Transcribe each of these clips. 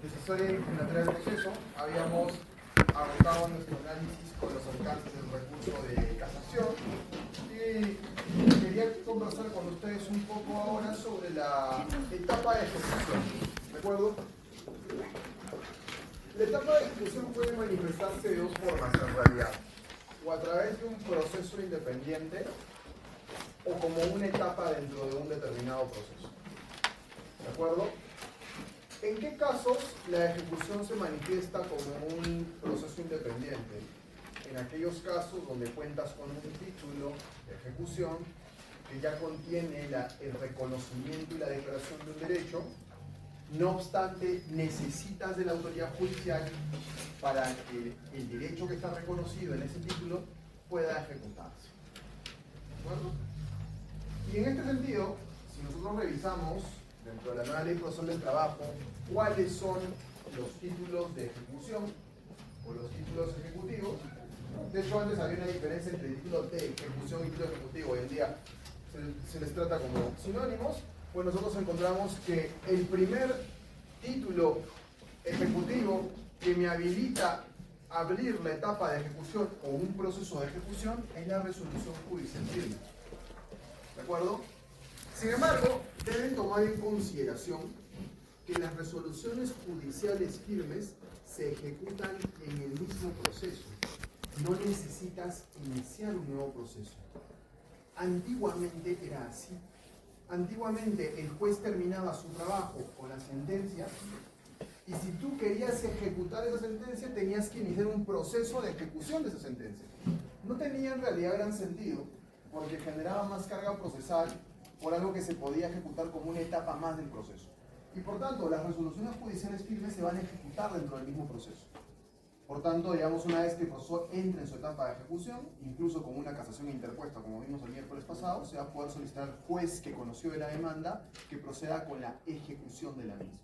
Decisoria impugnatorial del proceso, habíamos agotado nuestro análisis con los alcances del recurso de casación y quería conversar con ustedes un poco ahora sobre la etapa de ejecución. ¿De acuerdo? La etapa de ejecución puede manifestarse de dos formas en realidad, o a través de un proceso independiente o como una etapa dentro de un determinado proceso. ¿De acuerdo? ¿En qué casos la ejecución se manifiesta como un proceso independiente? En aquellos casos donde cuentas con un título de ejecución que ya contiene el reconocimiento y la declaración de un derecho, no obstante necesitas de la autoridad judicial para que el derecho que está reconocido en ese título pueda ejecutarse. ¿De acuerdo? Y en este sentido, si nosotros revisamos dentro de la nueva ley procesal del trabajo cuáles son los títulos de ejecución o los títulos ejecutivos. De hecho, antes había una diferencia entre títulos de ejecución y título ejecutivo. Hoy en día se les trata como sinónimos. Pues nosotros encontramos que el primer título ejecutivo que me habilita a abrir la etapa de ejecución o un proceso de ejecución es la resolución judicial firme. ¿De acuerdo? Sin embargo, deben tomar en consideración que las resoluciones judiciales firmes se ejecutan en el mismo proceso. No necesitas iniciar un nuevo proceso. Antiguamente era así. Antiguamente el juez terminaba su trabajo con la sentencia y si tú querías ejecutar esa sentencia tenías que iniciar un proceso de ejecución de esa sentencia. No tenía en realidad gran sentido porque generaba más carga procesal por algo que se podía ejecutar como una etapa más del proceso. Y por tanto, las resoluciones judiciales firmes se van a ejecutar dentro del mismo proceso. Por tanto, digamos, una vez que el proceso entre en su etapa de ejecución, incluso con una casación interpuesta, como vimos el miércoles pasado, se va a poder solicitar al juez que conoció de la demanda que proceda con la ejecución de la misma.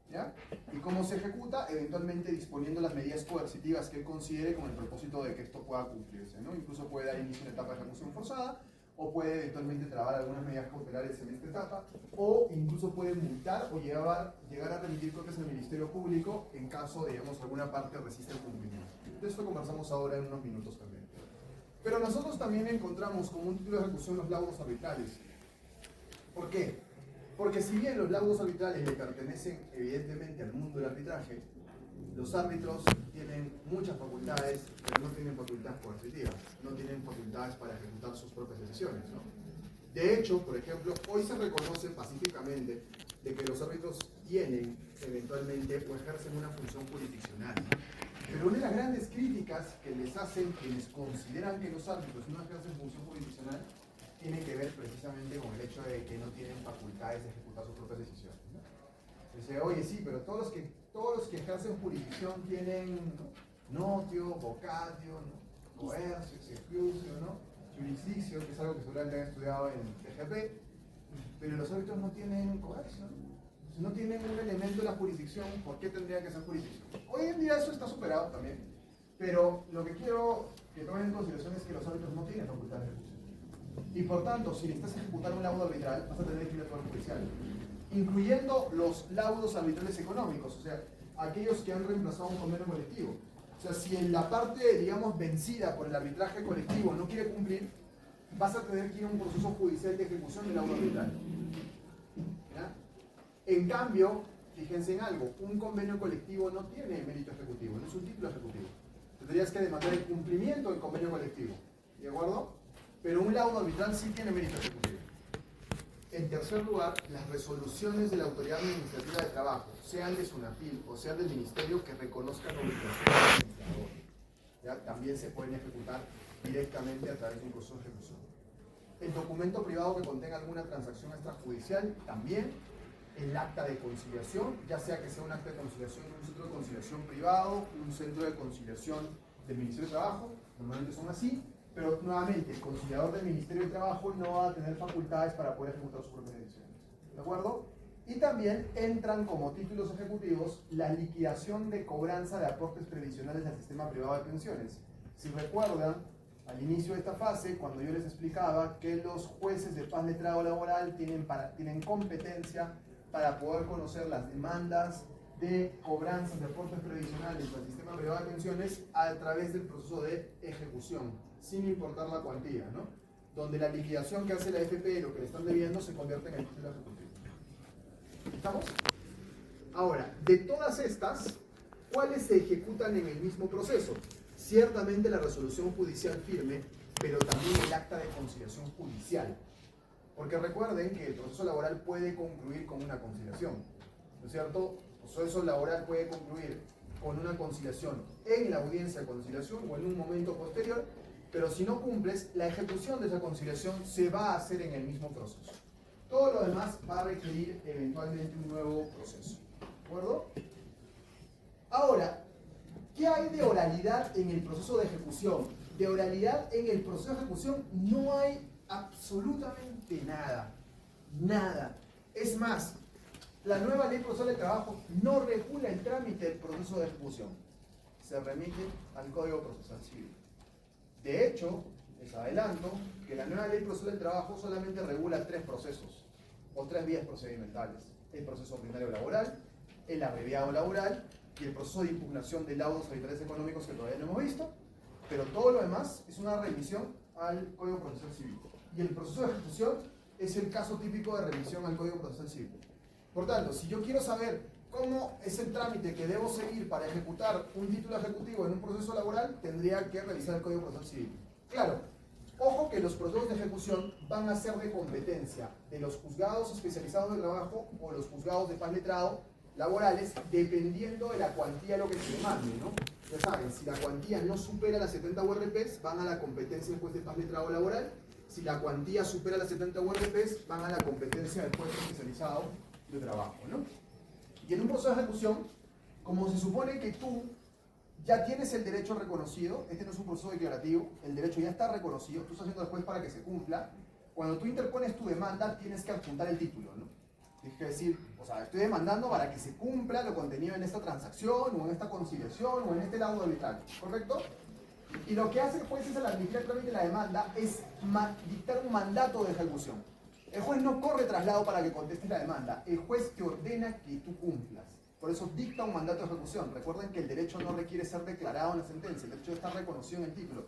¿Ya? ¿Y cómo se ejecuta? Eventualmente disponiendo las medidas coercitivas que él considere con el propósito de que esto pueda cumplirse, ¿no? Incluso puede dar inicio a una etapa de ejecución forzada, o puede eventualmente trabar algunas medidas cautelares en esta etapa, o incluso puede multar o llegar a remitir cortes al Ministerio Público en caso, digamos, alguna parte resiste el cumplimiento. De esto conversamos ahora en unos minutos también. Pero nosotros también encontramos como un título de ejecución los laudos arbitrales. ¿Por qué? Porque si bien los laudos arbitrales le pertenecen evidentemente al mundo del arbitraje, los árbitros tienen muchas facultades, pero no tienen facultades coercitivas, no tienen facultades para ejecutar sus propias decisiones, ¿no? De hecho, por ejemplo, hoy se reconoce pacíficamente de que los árbitros tienen eventualmente o ejercen una función jurisdiccional. Pero una de las grandes críticas que les hacen quienes consideran que los árbitros no ejercen función jurisdiccional tiene que ver precisamente con el hecho de que no tienen facultades de ejecutar sus propias decisiones, ¿no? Dice, oye, sí, pero todos los que ejercen jurisdicción tienen notio, vocatio, ¿no? Coercio, exclusio, ¿no? Jurisdicción, que es algo que seguramente han estudiado en TGP, pero los árbitros no tienen coercio, ¿no? Si no tienen un elemento de la jurisdicción, ¿por qué tendría que ser jurisdicción? Hoy en día eso está superado también, pero lo que quiero que tomen en consideración es que los árbitros no tienen facultad de ejecución. Y por tanto, si necesitas ejecutar un laudo arbitral, vas a tener que ir al Poder Judicial, incluyendo los laudos arbitrales económicos, o sea, aquellos que han reemplazado un convenio colectivo. O sea, si en la parte, digamos, vencida por el arbitraje colectivo no quiere cumplir, vas a tener que ir a un proceso judicial de ejecución del laudo arbitral. ¿Ya? En cambio, fíjense en algo, un convenio colectivo no tiene mérito ejecutivo, no es un título ejecutivo. Tendrías que demandar el cumplimiento del convenio colectivo, ¿de acuerdo? Pero un laudo arbitral sí tiene mérito ejecutivo. En tercer lugar, las resoluciones de la Autoridad Administrativa de Trabajo, sean de SUNAFIL o sean del Ministerio, que reconozcan obligaciones del administrador, ¿ya? También se pueden ejecutar directamente a través de un proceso de ejecución. El documento privado que contenga alguna transacción extrajudicial, también. El acta de conciliación, ya sea que sea un acta de conciliación de un centro de conciliación privado, un centro de conciliación del Ministerio de Trabajo, normalmente son así. Pero nuevamente, el conciliador del Ministerio de Trabajo no va a tener facultades para poder ejecutar sus propias decisiones. ¿De acuerdo? Y también entran como títulos ejecutivos la liquidación de cobranza de aportes previsionales al sistema privado de pensiones. Si recuerdan, al inicio de esta fase, cuando yo les explicaba que los jueces de paz letrado laboral tienen competencia para poder conocer las demandas de cobranzas de aportes previsionales al sistema privado de pensiones a través del proceso de ejecución, sin importar la cuantía, ¿no? Donde la liquidación que hace la AFP, lo que le están debiendo, se convierte en el título ejecutivo. ¿Estamos? Ahora, de todas estas, ¿cuáles se ejecutan en el mismo proceso? Ciertamente la resolución judicial firme, pero también el acta de conciliación judicial. Porque recuerden que el proceso laboral puede concluir con una conciliación, ¿no es cierto? El proceso laboral puede concluir con una conciliación en la audiencia de conciliación o en un momento posterior, pero si no cumples, la ejecución de esa conciliación se va a hacer en el mismo proceso. Todo lo demás va a requerir eventualmente un nuevo proceso. ¿De acuerdo? Ahora, ¿qué hay de oralidad en el proceso de ejecución? De oralidad en el proceso de ejecución no hay absolutamente nada. Nada. Es más, la nueva ley procesal del trabajo no regula el trámite del proceso de ejecución. Se remite al Código Procesal Civil. De hecho, les adelanto que la nueva ley procesal del trabajo solamente regula 3 procesos o 3 vías procedimentales: el proceso ordinario laboral, el abreviado laboral y el proceso de impugnación de laudos arbitrales económicos, que todavía no hemos visto, pero todo lo demás es una remisión al Código Procesal Civil. Y el proceso de ejecución es el caso típico de remisión al Código Procesal Civil. Por tanto, si yo quiero saber cómo es el trámite que debo seguir para ejecutar un título ejecutivo en un proceso laboral, tendría que revisar el Código Procesal Civil. Claro, ojo que los procesos de ejecución van a ser de competencia de los juzgados especializados de trabajo o los juzgados de paz letrado laborales, dependiendo de la cuantía de lo que se demande, ¿no? Ya saben, si la cuantía no supera las 70 URPs, van a la competencia del juez de paz letrado laboral. Si la cuantía supera las 70 URPs, van a la competencia del juez especializado de trabajo, ¿no? Y en un proceso de ejecución, como se supone que tú ya tienes el derecho reconocido, este no es un proceso declarativo, el derecho ya está reconocido, tú estás haciendo el juez para que se cumpla. Cuando tú interpones tu demanda, tienes que adjuntar el título, ¿no? Tienes que decir, o sea, estoy demandando para que se cumpla lo contenido en esta transacción, o en esta conciliación, o en este laudo arbitral, ¿correcto? Y lo que hace el juez es, al admitir el trámite de la demanda, es dictar un mandato de ejecución. El juez no corre traslado para que contestes la demanda, el juez te ordena que tú cumplas. Por eso dicta un mandato de ejecución. Recuerden que el derecho no requiere ser declarado en la sentencia, el derecho está reconocido en el título.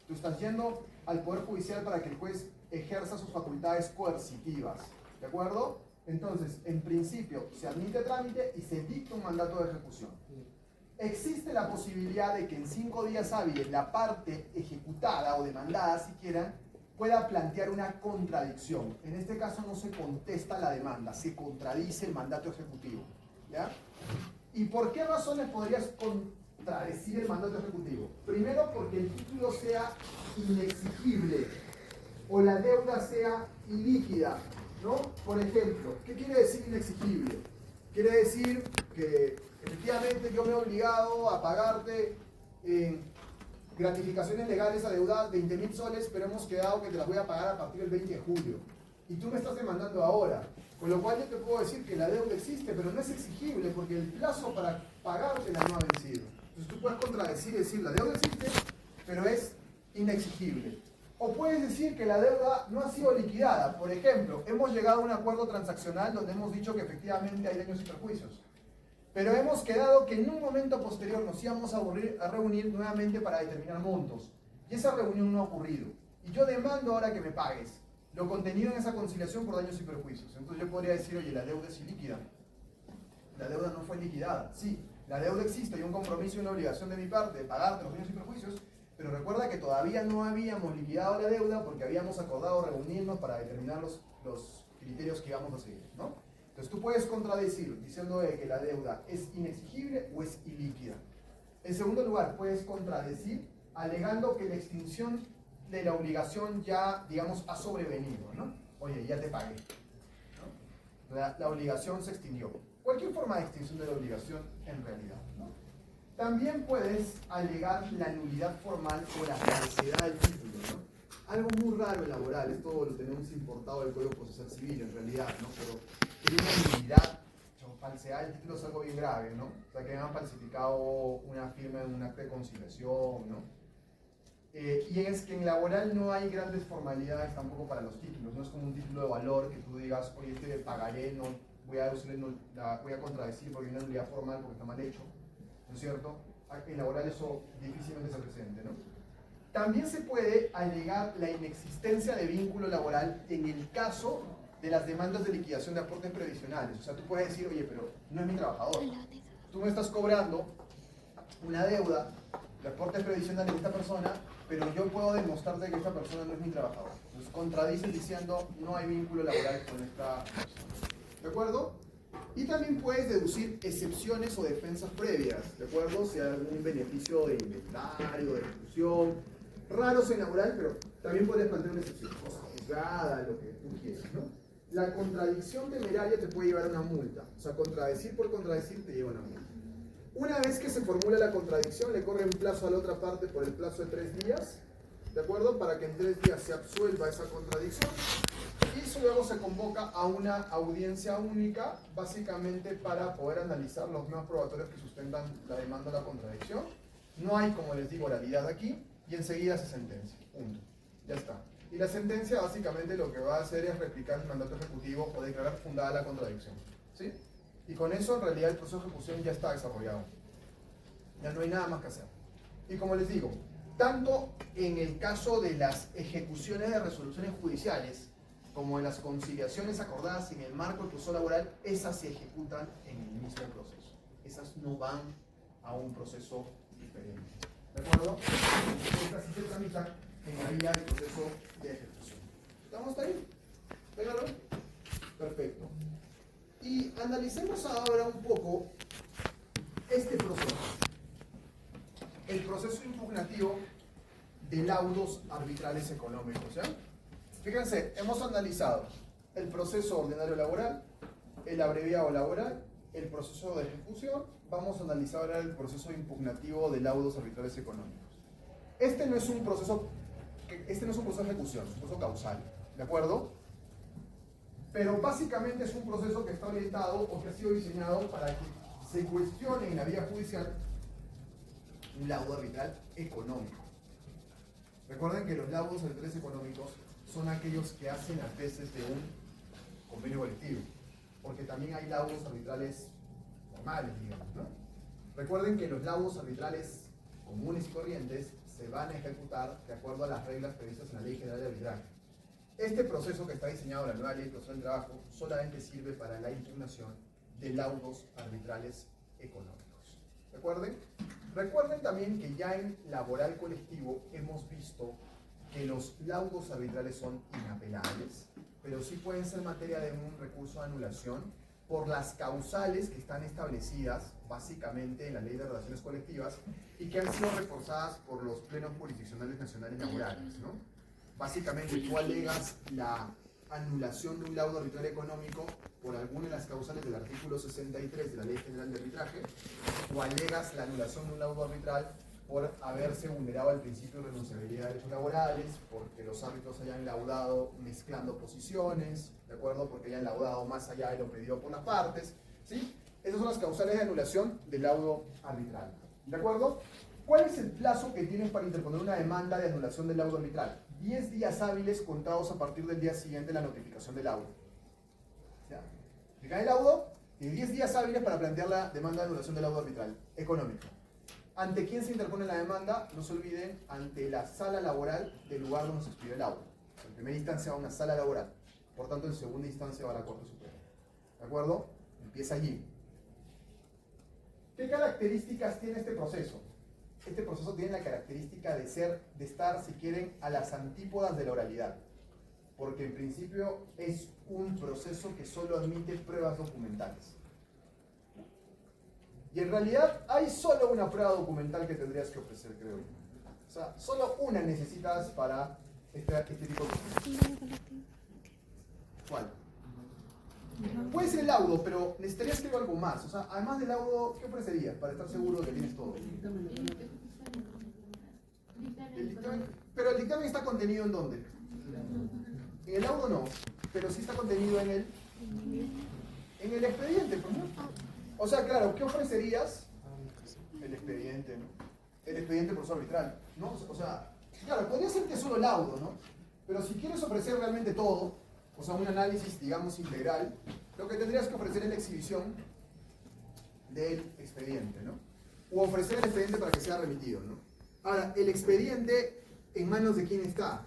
Tú estás yendo al Poder Judicial para que el juez ejerza sus facultades coercitivas, ¿de acuerdo? Entonces, en principio, se admite trámite y se dicta un mandato de ejecución. Existe la posibilidad de que en 5 días hábiles la parte ejecutada o demandada, si quieran, pueda plantear una contradicción. En este caso no se contesta la demanda, se contradice el mandato ejecutivo, ¿ya? ¿Y por qué razones podrías contradecir el mandato ejecutivo? Primero, porque el título sea inexigible o la deuda sea ilíquida, ¿no? Por ejemplo, ¿qué quiere decir inexigible? Quiere decir que efectivamente yo me he obligado a pagarte gratificaciones legales adeudadas 20.000 soles, pero hemos quedado que te las voy a pagar a partir del 20 de julio. Y tú me estás demandando ahora. Con lo cual yo te puedo decir que la deuda existe, pero no es exigible porque el plazo para pagártela no ha vencido. Entonces tú puedes contradecir y decir, la deuda existe, pero es inexigible. O puedes decir que la deuda no ha sido liquidada. Por ejemplo, hemos llegado a un acuerdo transaccional donde hemos dicho que efectivamente hay daños y perjuicios. Pero hemos quedado que en un momento posterior nos íbamos a reunir nuevamente para determinar montos. Y esa reunión no ha ocurrido. Y yo demando ahora que me pagues lo contenido en esa conciliación por daños y perjuicios. Entonces yo podría decir, oye, la deuda es ilíquida. La deuda no fue liquidada. Sí, la deuda existe, hay un compromiso y una obligación de mi parte de pagarte los daños y perjuicios, pero recuerda que todavía no habíamos liquidado la deuda porque habíamos acordado reunirnos para determinar los criterios que íbamos a seguir, ¿no? Entonces tú puedes contradecir diciendo que la deuda es inexigible o es ilíquida. En segundo lugar, puedes contradecir alegando que la extinción de la obligación ya, digamos, ha sobrevenido, ¿no? Oye, ya te pagué, ¿no? La obligación se extinguió. Cualquier forma de extinción de la obligación en realidad, ¿no? También puedes alegar la nulidad formal o la falsedad del título, ¿no? Algo muy raro en laboral, esto lo tenemos importado del Código Procesal Civil en realidad, ¿no? Pero tiene una nulidad, falsedad del título es algo bien grave, ¿no? O sea, que han falsificado una firma en un acta de conciliación, ¿no? Y es que en laboral no hay grandes formalidades tampoco para los títulos, no es como un título de valor que tú digas, oye, este pagaré voy a contradecir porque hay una nulidad formal porque está mal hecho, ¿no es cierto? En laboral eso difícilmente se presente, ¿no? También se puede alegar la inexistencia de vínculo laboral en el caso de las demandas de liquidación de aportes previsionales. O sea, tú puedes decir, oye, pero no es mi trabajador. Tú me estás cobrando una deuda de aportes previsionales de esta persona, pero yo puedo demostrarte que esta persona no es mi trabajador. Entonces contradices diciendo, no hay vínculo laboral con esta persona. ¿De acuerdo? Y también puedes deducir excepciones o defensas previas, ¿de acuerdo? Si hay algún beneficio de inventario, de ejecución, raros en laboral, pero también puedes plantear una excepción, cosa juzgada, lo que tú quieras, ¿no? La contradicción temeraria te puede llevar a una multa, o sea, contradecir por contradecir te lleva a una multa. Una vez que se formula la contradicción, le corre un plazo a la otra parte por el plazo de 3 días, ¿de acuerdo? Para que en 3 días se absuelva esa contradicción. Y luego se convoca a una audiencia única, básicamente para poder analizar los más probatorios que sustentan la demanda o la contradicción. No hay, como les digo, oralidad aquí, y enseguida se sentencia. Punto. Ya está. Y la sentencia básicamente lo que va a hacer es replicar el mandato ejecutivo o declarar fundada la contradicción. ¿Sí? Y con eso en realidad el proceso de ejecución ya está desarrollado. Ya no hay nada más que hacer. Y como les digo, tanto en el caso de las ejecuciones de resoluciones judiciales, como en las conciliaciones acordadas en el marco del proceso laboral, esas se ejecutan en el mismo proceso. Esas no van a un proceso diferente. ¿De acuerdo? Estas sí se tramitan en la vía del proceso de ejecución. ¿Estamos hasta ahí? ¿Pégalo? Perfecto. Y analicemos ahora un poco este proceso. El proceso impugnativo de laudos arbitrales económicos, ¿ya? Fíjense, hemos analizado el proceso ordinario laboral, el abreviado laboral, el proceso de ejecución. Vamos a analizar ahora el proceso impugnativo de laudos arbitrales económicos. Este no es un proceso de ejecución, es un proceso causal, ¿de acuerdo? Pero básicamente es un proceso que está orientado o que ha sido diseñado para que se cuestione en la vía judicial un laudo arbitral económico. Recuerden que los laudos arbitrales económicos son aquellos que hacen las veces de un convenio colectivo, porque también hay laudos arbitrales formales, digamos, ¿no? Recuerden que los laudos arbitrales comunes y corrientes se van a ejecutar de acuerdo a las reglas previstas en la Ley General de Arbitraje. Este proceso que está diseñado en la nueva Ley de Instrucción del Trabajo solamente sirve para la impugnación de laudos arbitrales económicos. Recuerden también que ya en laboral colectivo hemos visto que los laudos arbitrales son inapelables, pero sí pueden ser materia de un recurso de anulación por las causales que están establecidas básicamente en la Ley de Relaciones Colectivas y que han sido reforzadas por los plenos jurisdiccionales nacionales laborales, ¿no? Básicamente tú alegas la anulación de un laudo arbitral económico por alguna de las causales del artículo 63 de la Ley General de Arbitraje, o alegas la anulación de un laudo arbitral por haberse vulnerado el principio de renunciabilidad de derechos laborales, porque los árbitros hayan laudado mezclando posiciones, ¿de acuerdo? Porque hayan laudado más allá de lo pedido por las partes, ¿sí? Esas son las causales de anulación del laudo arbitral, ¿de acuerdo? ¿Cuál es el plazo que tienes para interponer una demanda de anulación del laudo arbitral? 10 días hábiles contados a partir del día siguiente de la notificación del laudo. ¿Ya? Si cae el laudo, tiene 10 días hábiles para plantear la demanda de anulación del laudo arbitral económico. ¿Ante quién se interpone la demanda? No se olviden, ante la sala laboral del lugar donde se expidió el laudo. En primera instancia va a una sala laboral, por tanto en segunda instancia va a la Corte Suprema. ¿De acuerdo? Empieza allí. ¿Qué características tiene este proceso? Este proceso tiene la característica de estar, si quieren, a las antípodas de la oralidad, porque en principio es un proceso que solo admite pruebas documentales. Y en realidad hay solo una prueba documental que tendrías que ofrecer, creo yo. O sea, solo una necesitas para este tipo de cosas. ¿Cuál? Puede ser el laudo, pero necesitarías que algo más. O sea, además del laudo, ¿qué ofrecerías para estar seguro de que tienes todo? El dictamen, pero el dictamen está contenido ¿en dónde? En el laudo no, pero sí está contenido en el expediente, pues, ¿no? O sea, claro, ¿qué ofrecerías? El expediente, ¿no? El expediente por proceso arbitral, ¿no? O sea, claro, podría ser que solo laudo, ¿no? Pero si quieres ofrecer realmente todo, o sea, un análisis, digamos, integral, lo que tendrías que ofrecer es la exhibición del expediente, ¿no? O ofrecer el expediente para que sea remitido, ¿no? Ahora, el expediente, ¿en manos de quién está?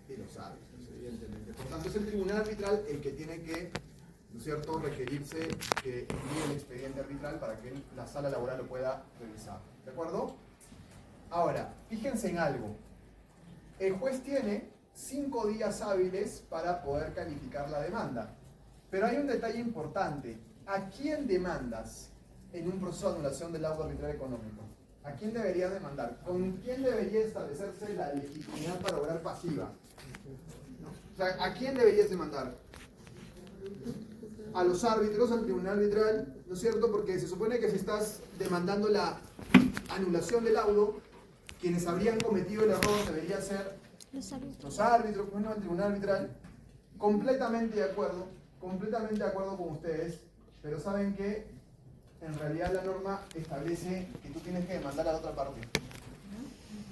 De los árbitros, evidentemente. Por tanto, es el tribunal arbitral el que tiene que, ¿no es cierto?, requerirse que envíe el expediente arbitral para que la sala laboral lo pueda revisar. ¿De acuerdo? Ahora, fíjense en algo. El juez tiene 5 días hábiles para poder calificar la demanda. Pero hay un detalle importante. ¿A quién demandas en un proceso de anulación del laudo arbitral económico? ¿A quién deberías demandar? ¿Con quién debería establecerse la legitimidad para obrar pasiva? O sea, ¿a quién deberías demandar? A los árbitros, al tribunal arbitral, ¿no es cierto? Porque se supone que si estás demandando la anulación del laudo, quienes habrían cometido el error deberían ser los árbitros, bueno, el tribunal arbitral. Completamente de acuerdo con ustedes, pero ¿saben qué? En realidad la norma establece que tú tienes que demandar a la otra parte.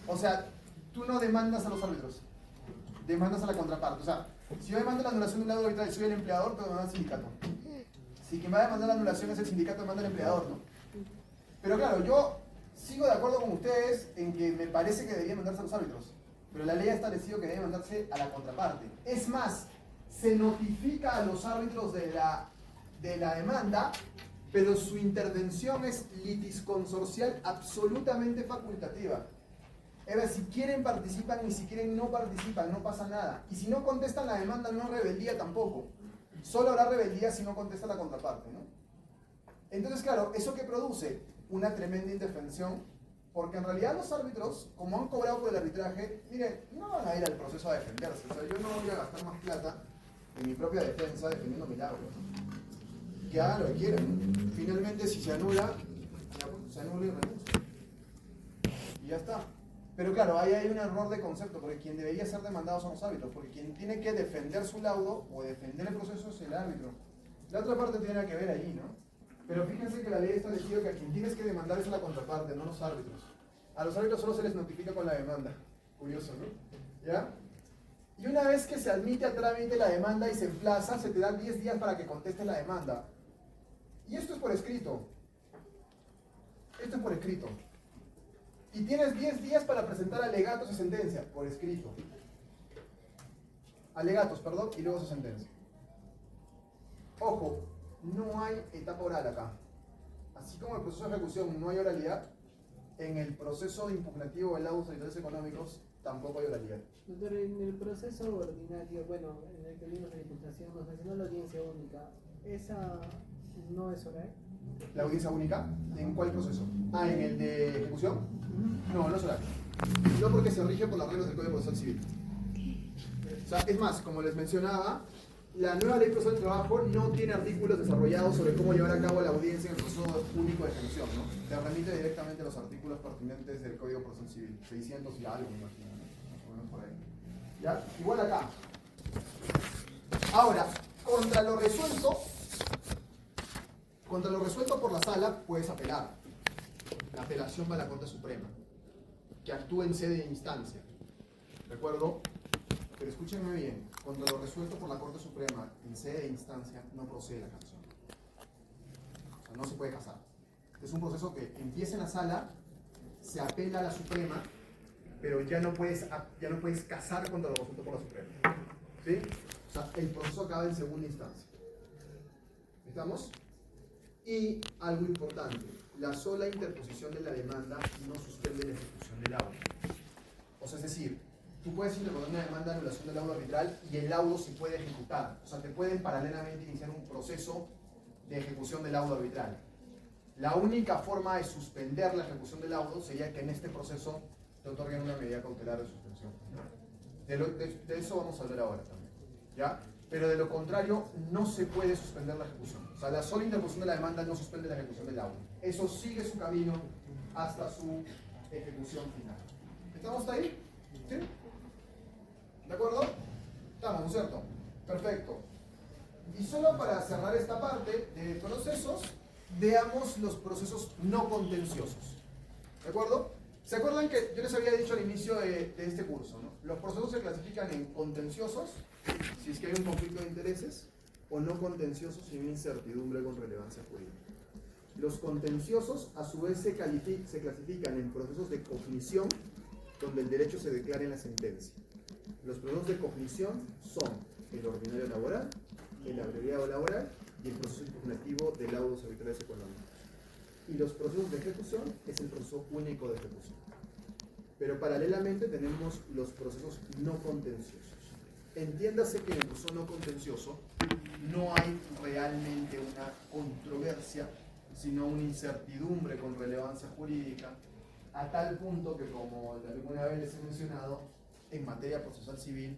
O sea, tú no demandas a los árbitros, demandas a la contraparte. O sea, si yo demando la anulación de un laudo arbitral y soy el empleador, te demanda al sindicato. Si quien va a demandar la anulación es el sindicato, demanda al empleador, ¿no? Pero claro, yo sigo de acuerdo con ustedes en que me parece que deberían mandarse a los árbitros, pero la ley ha establecido que debe mandarse a la contraparte. Es más, se notifica a los árbitros de la demanda, pero su intervención es litisconsorcial absolutamente facultativa. Es decir, si quieren participan y si quieren no participan, no pasa nada. Y si no contestan la demanda, no hay rebeldía tampoco. Solo habrá rebeldía si no contesta la contraparte, ¿no? Entonces, claro, ¿eso qué produce? Una tremenda indefensión, porque en realidad los árbitros, como han cobrado por el arbitraje, miren, no van a ir al proceso a defenderse. O sea, yo no voy a gastar más plata en mi propia defensa defendiendo mi laudo. Que hagan lo que quieran, ¿no? Finalmente, si se anula, se anula y renuncia. Y ya está. Pero claro, ahí hay un error de concepto, porque quien debería ser demandado son los árbitros, porque quien tiene que defender su laudo o defender el proceso es el árbitro. La otra parte tiene que ver ahí, ¿no? Pero fíjense que la ley está diciendo que a quien tienes que demandar es a la contraparte, no los árbitros. A los árbitros solo se les notifica con la demanda. Curioso, ¿no? ¿Ya? Y una vez que se admite a trámite la demanda y se emplaza, se te dan 10 días para que contestes la demanda. Y esto es por escrito. Esto es por escrito. Y tienes 10 días para presentar alegatos y sentencia, por escrito. Alegatos, perdón, y luego su sentencia. Ojo, no hay etapa oral acá. Así como en el proceso de ejecución no hay oralidad, en el proceso de impugnativo de laudos sanitarios económicos tampoco hay oralidad. Doctor, en el proceso ordinario, bueno, en el que vimos la imputación, nos mencionó la audiencia única. ¿Esa no es oral? ¿La audiencia única? ¿En cuál proceso? Ah, ¿en el de ejecución? No, no es oral. No, porque se rige por las reglas del Código Procesal Civil. O sea, es más, como les mencionaba, la nueva ley procesal del trabajo no tiene artículos desarrollados sobre cómo llevar a cabo la audiencia en el proceso único de ejecución, ¿no? Te remite directamente a los artículos pertinentes del Código Procesal Civil, 600 y algo, me imagino, ¿no? Más o menos por ahí. ¿Ya? Igual acá. Ahora, contra lo resuelto por la sala, puedes apelar. La apelación va a la Corte Suprema, que actúa en sede de instancia. ¿De acuerdo? Pero escúchenme bien, contra lo resuelto por la Corte Suprema en sede de instancia, no procede la canción. O sea, no se puede casar. Es un proceso que empieza en la sala, se apela a la Suprema, pero ya no puedes casar contra lo resuelto por la Suprema. ¿Sí? O sea, el proceso acaba en segunda instancia. ¿Estamos? Y algo importante, la sola interposición de la demanda no suspende la ejecución del laudo. O sea, es decir, tú puedes interponer una demanda de anulación del laudo arbitral y el laudo se puede ejecutar. O sea, te pueden paralelamente iniciar un proceso de ejecución del laudo arbitral. La única forma de suspender la ejecución del laudo sería que en este proceso te otorguen una medida cautelar de suspensión. De eso vamos a hablar ahora también, ¿ya? Pero de lo contrario, no se puede suspender la ejecución. O sea, la sola interposición de la demanda no suspende la ejecución del laudo. Eso sigue su camino hasta su ejecución final. ¿Estamos hasta ahí? ¿Sí? ¿De acuerdo? Estamos, ¿no es cierto? Perfecto. Y solo para cerrar esta parte de procesos, veamos los procesos no contenciosos. ¿De acuerdo? ¿Se acuerdan que yo les había dicho al inicio de este curso, ¿no? Los procesos se clasifican en contenciosos, si es que hay un conflicto de intereses, o no contenciosos sin incertidumbre con relevancia jurídica. Los contenciosos a su vez se clasifican en procesos de cognición, donde el derecho se declara en la sentencia. Los procesos de cognición son el ordinario laboral, el abreviado laboral y el proceso impugnativo de laudos arbitrales económicos. Y los procesos de ejecución es el proceso único de ejecución. Pero paralelamente tenemos los procesos no contenciosos. Entiéndase que en el proceso no contencioso no hay realmente una controversia, sino una incertidumbre con relevancia jurídica, a tal punto que, como alguna vez les he mencionado, en materia procesal civil,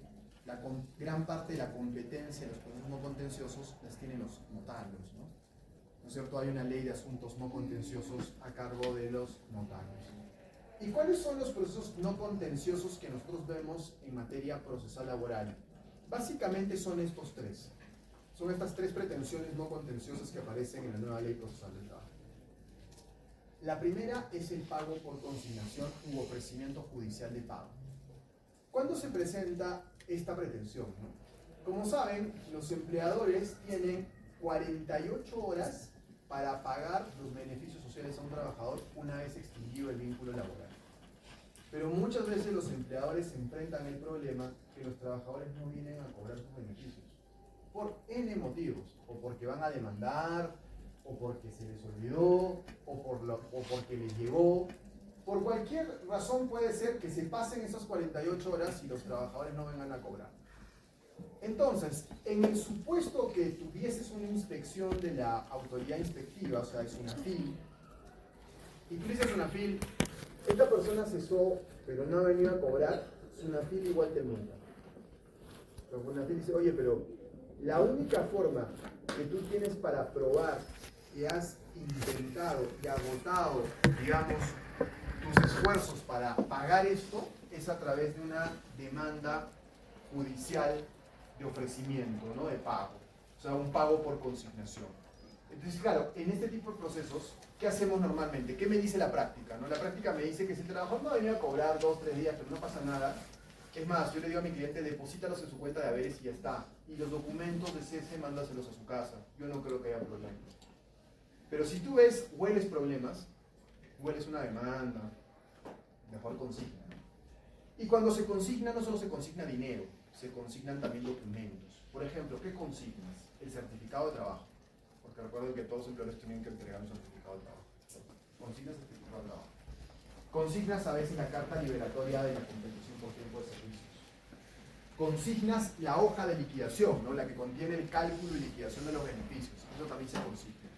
gran parte de la competencia de los procesos no contenciosos las tienen los notarios, ¿no es cierto? Hay una ley de asuntos no contenciosos a cargo de los notarios. ¿Y cuáles son los procesos no contenciosos que nosotros vemos en materia procesal laboral? Básicamente son estos tres. Son estas tres pretensiones no contenciosas que aparecen en la nueva ley procesal del trabajo. La primera es el pago por consignación u ofrecimiento judicial de pago. ¿Cuándo se presenta esta pretensión, no? Como saben, los empleadores tienen 48 horas para pagar los beneficios sociales a un trabajador una vez extinguido el vínculo laboral. Pero muchas veces los empleadores enfrentan el problema que los trabajadores no vienen a cobrar sus beneficios por N motivos, o porque van a demandar, o porque se les olvidó, o porque les llegó. Por cualquier razón puede ser que se pasen esas 48 horas y los trabajadores no vengan a cobrar. Entonces, en el supuesto que tuvieses una inspección de la autoridad inspectiva, o sea, de SUNAFIL, y tú dices a SUNAFIL, esta persona cesó, pero no ha venido a cobrar, SUNAFIL igual te multa. Pero SUNAFIL dice, oye, pero la única forma que tú tienes para probar que has intentado y agotado, digamos, tus esfuerzos para pagar esto es a través de una demanda judicial de ofrecimiento, ¿no? De pago, o sea, un pago por consignación. Entonces, claro, en este tipo de procesos, ¿qué hacemos normalmente? ¿Qué me dice la práctica, no? La práctica me dice que si el trabajador no ha venido a cobrar 2 o 3 días, pero no pasa nada. Es más, yo le digo a mi cliente, deposítalos en su cuenta de haberes y ya está. Y los documentos de cese, mándaselos a su casa. Yo no creo que haya problema. Pero si tú hueles problemas, hueles una demanda, mejor consigna. Y cuando se consigna, no solo se consigna dinero, se consignan también documentos. Por ejemplo, ¿qué consignas? El certificado de trabajo. Porque recuerden que todos los empleadores tienen que entregar un certificado de trabajo. Consignas el certificado de trabajo. Consignas a veces la carta liberatoria de la compensación por tiempo de servicios. Consignas la hoja de liquidación, ¿no? La que contiene el cálculo y liquidación de los beneficios. Eso también se consigna.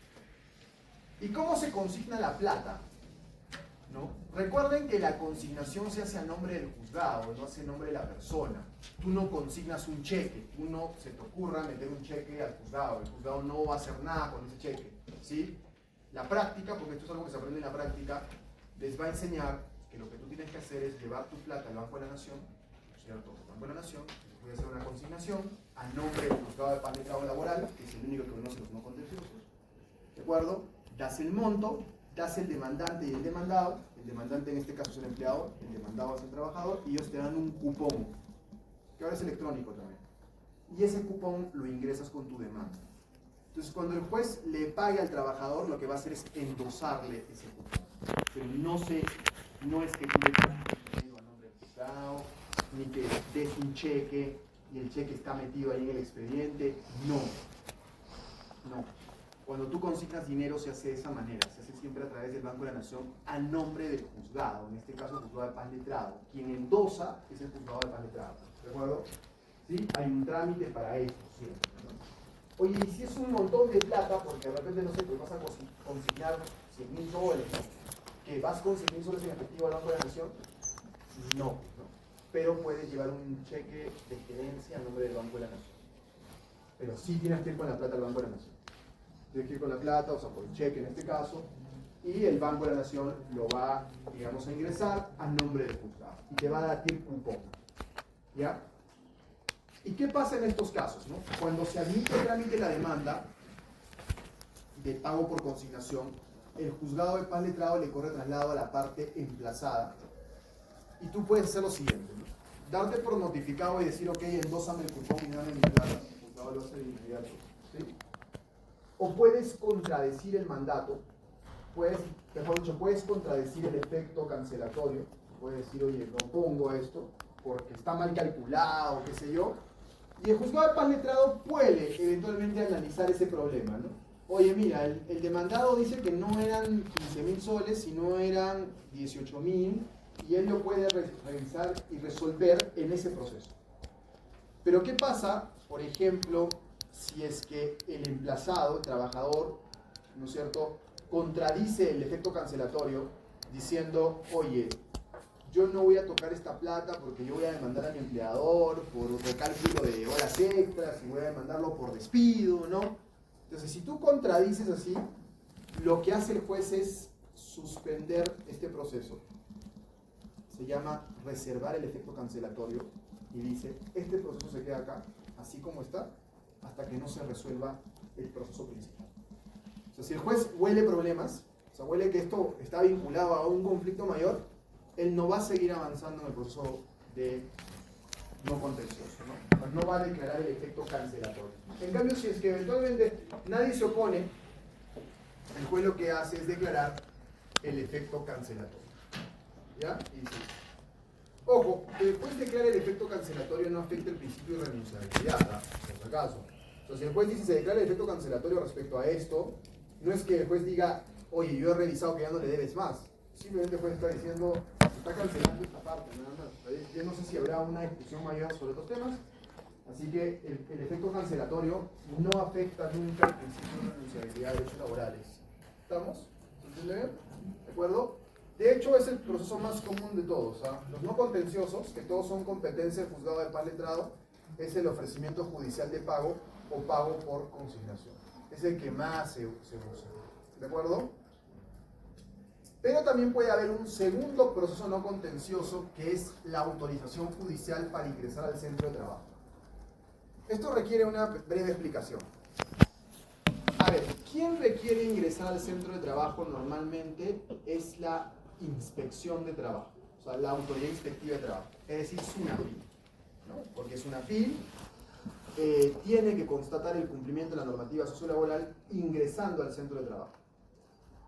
¿Y cómo se consigna la plata? ¿No? Recuerden que la consignación se hace a nombre del juzgado, no hace a nombre de la persona. Tú no consignas un cheque, tú no se te ocurra meter un cheque al juzgado. El juzgado no va a hacer nada con ese cheque, ¿sí? La práctica, porque esto es algo que se aprende en la práctica, les va a enseñar que lo que tú tienes que hacer es llevar tu plata al Banco de la Nación, ¿cierto? El Banco de la Nación, voy a hacer una consignación a nombre del juzgado de paz de trabajo laboral, que es el único que conoce los no contenciosos, ¿de acuerdo? Das el monto, das el demandante y el demandante en este caso es el empleador, el demandado es el trabajador, y ellos te dan un cupón, que ahora es electrónico también, y ese cupón lo ingresas con tu demanda. Entonces, cuando el juez le pague al trabajador, lo que va a hacer es endosarle ese cupón. Pero no es que tú le pagues dinero a nombre del juzgado, ni que des un cheque y el cheque está metido ahí en el expediente. No. Cuando tú consignas dinero se hace de esa manera, se hace siempre a través del Banco de la Nación a nombre del juzgado, en este caso el juzgado de paz letrado. Quien endosa es el juzgado de paz letrado, ¿de acuerdo? ¿Sí? Hay un trámite para eso siempre, ¿no? Oye, y si es un montón de plata, porque de repente, no sé, pues vas a consignar $100,000, que vas con $100,000 en efectivo al Banco de la Nación, no. Pero puedes llevar un cheque de gerencia a nombre del Banco de la Nación. Pero sí tienes que ir con la plata al Banco de la Nación. Tienes que ir con la plata, o sea, por el cheque en este caso, y el Banco de la Nación lo va, digamos, a ingresar a nombre del juzgado y te va a dar a ti el cupón. ¿Ya? ¿Y qué pasa en estos casos, no? Cuando se admite el trámite de la demanda de pago por consignación, el juzgado de paz letrado le corre traslado a la parte emplazada y tú puedes hacer lo siguiente, ¿no? Darte por notificado y decir, ok, endósame el cupón y dame mi plata. El juzgado lo hace de inmediato. ¿sí? O puedes contradecir el mandato, puedes contradecir el efecto cancelatorio, puedes decir, oye, no pongo esto porque está mal calculado, qué sé yo, y el juzgado de paz letrado puede eventualmente analizar ese problema, ¿no? Oye, mira, el demandado dice que no eran 15.000 soles, sino eran 18.000, y él lo puede revisar y resolver en ese proceso. Pero ¿qué pasa, por ejemplo, si es que el emplazado, el trabajador, ¿no es cierto?, contradice el efecto cancelatorio diciendo, oye, yo no voy a tocar esta plata porque yo voy a demandar a mi empleador por recálculo de horas extras y voy a demandarlo por despido, ¿no? Entonces, si tú contradices así, lo que hace el juez es suspender este proceso. Se llama reservar el efecto cancelatorio y dice, este proceso se queda acá, así como está, hasta que no se resuelva el proceso principal. O sea, si el juez huele problemas, o sea, huele que esto está vinculado a un conflicto mayor, él no va a seguir avanzando en el proceso de no contencioso, ¿no? Pues no va a declarar el efecto cancelatorio. En cambio, si es que eventualmente nadie se opone, el juez lo que hace es declarar el efecto cancelatorio. ¿Ya? Y dice, ojo, que el juez declara el efecto cancelatorio no afecta el principio de renunciabilidad, ¿verdad? Por si acaso. Entonces, si el juez dice se declara el efecto cancelatorio respecto a esto, no es que el juez diga, oye, yo he revisado que ya no le debes más. Simplemente el juez está diciendo, está cancelando esta parte, nada más. Yo no sé si habrá una discusión mayor sobre estos temas, así que el efecto cancelatorio no afecta nunca el principio de renunciabilidad de derechos laborales. ¿Estamos? ¿Se entiende bien? ¿De acuerdo? De hecho, es el proceso más común de todos. ¿Ah? Los no contenciosos, que todos son competencia del juzgado de paz letrado, es el ofrecimiento judicial de pago o pago por consignación. Es el que más se usa. ¿De acuerdo? Pero también puede haber un segundo proceso no contencioso, que es la autorización judicial para ingresar al centro de trabajo. Esto requiere una breve explicación. A ver, ¿quién requiere ingresar al centro de trabajo normalmente? Es la inspección de trabajo, o sea, la autoridad inspectiva de trabajo, es decir, SUNAPIL, ¿no? Porque SUNAPIL tiene que constatar el cumplimiento de la normativa sociolaboral ingresando al centro de trabajo.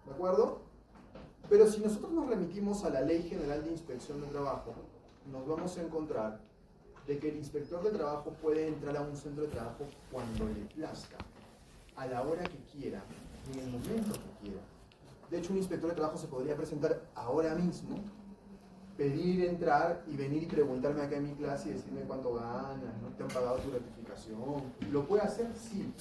¿De acuerdo? Pero si nosotros nos remitimos a la Ley General de Inspección de Trabajo, nos vamos a encontrar de que el inspector de trabajo puede entrar a un centro de trabajo cuando le plazca, a la hora que quiera, en el momento que quiera. De hecho, un inspector de trabajo se podría presentar ahora mismo, pedir entrar y venir y preguntarme acá en mi clase y decirme cuánto ganas, ¿no? ¿Te han pagado tu gratificación? ¿Lo puede hacer? Sí.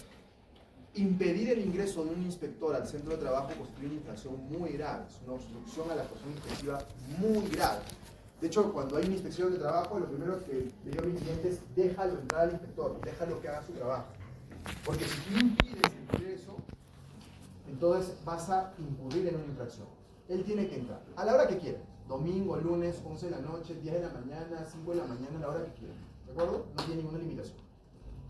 Impedir el ingreso de un inspector al centro de trabajo constituye una infracción muy grave, es una obstrucción a la actuación inspectiva muy grave. De hecho, cuando hay una inspección de trabajo, lo primero que le digo a mis clientes es déjalo entrar al inspector, déjalo que haga su trabajo. Porque si tú impides el ingreso, entonces vas a incurrir en una infracción. Él tiene que entrar a la hora que quiera, domingo, lunes, 11 de la noche, 10 de la mañana, 5 de la mañana, a la hora que quiera. ¿De acuerdo? No tiene ninguna limitación.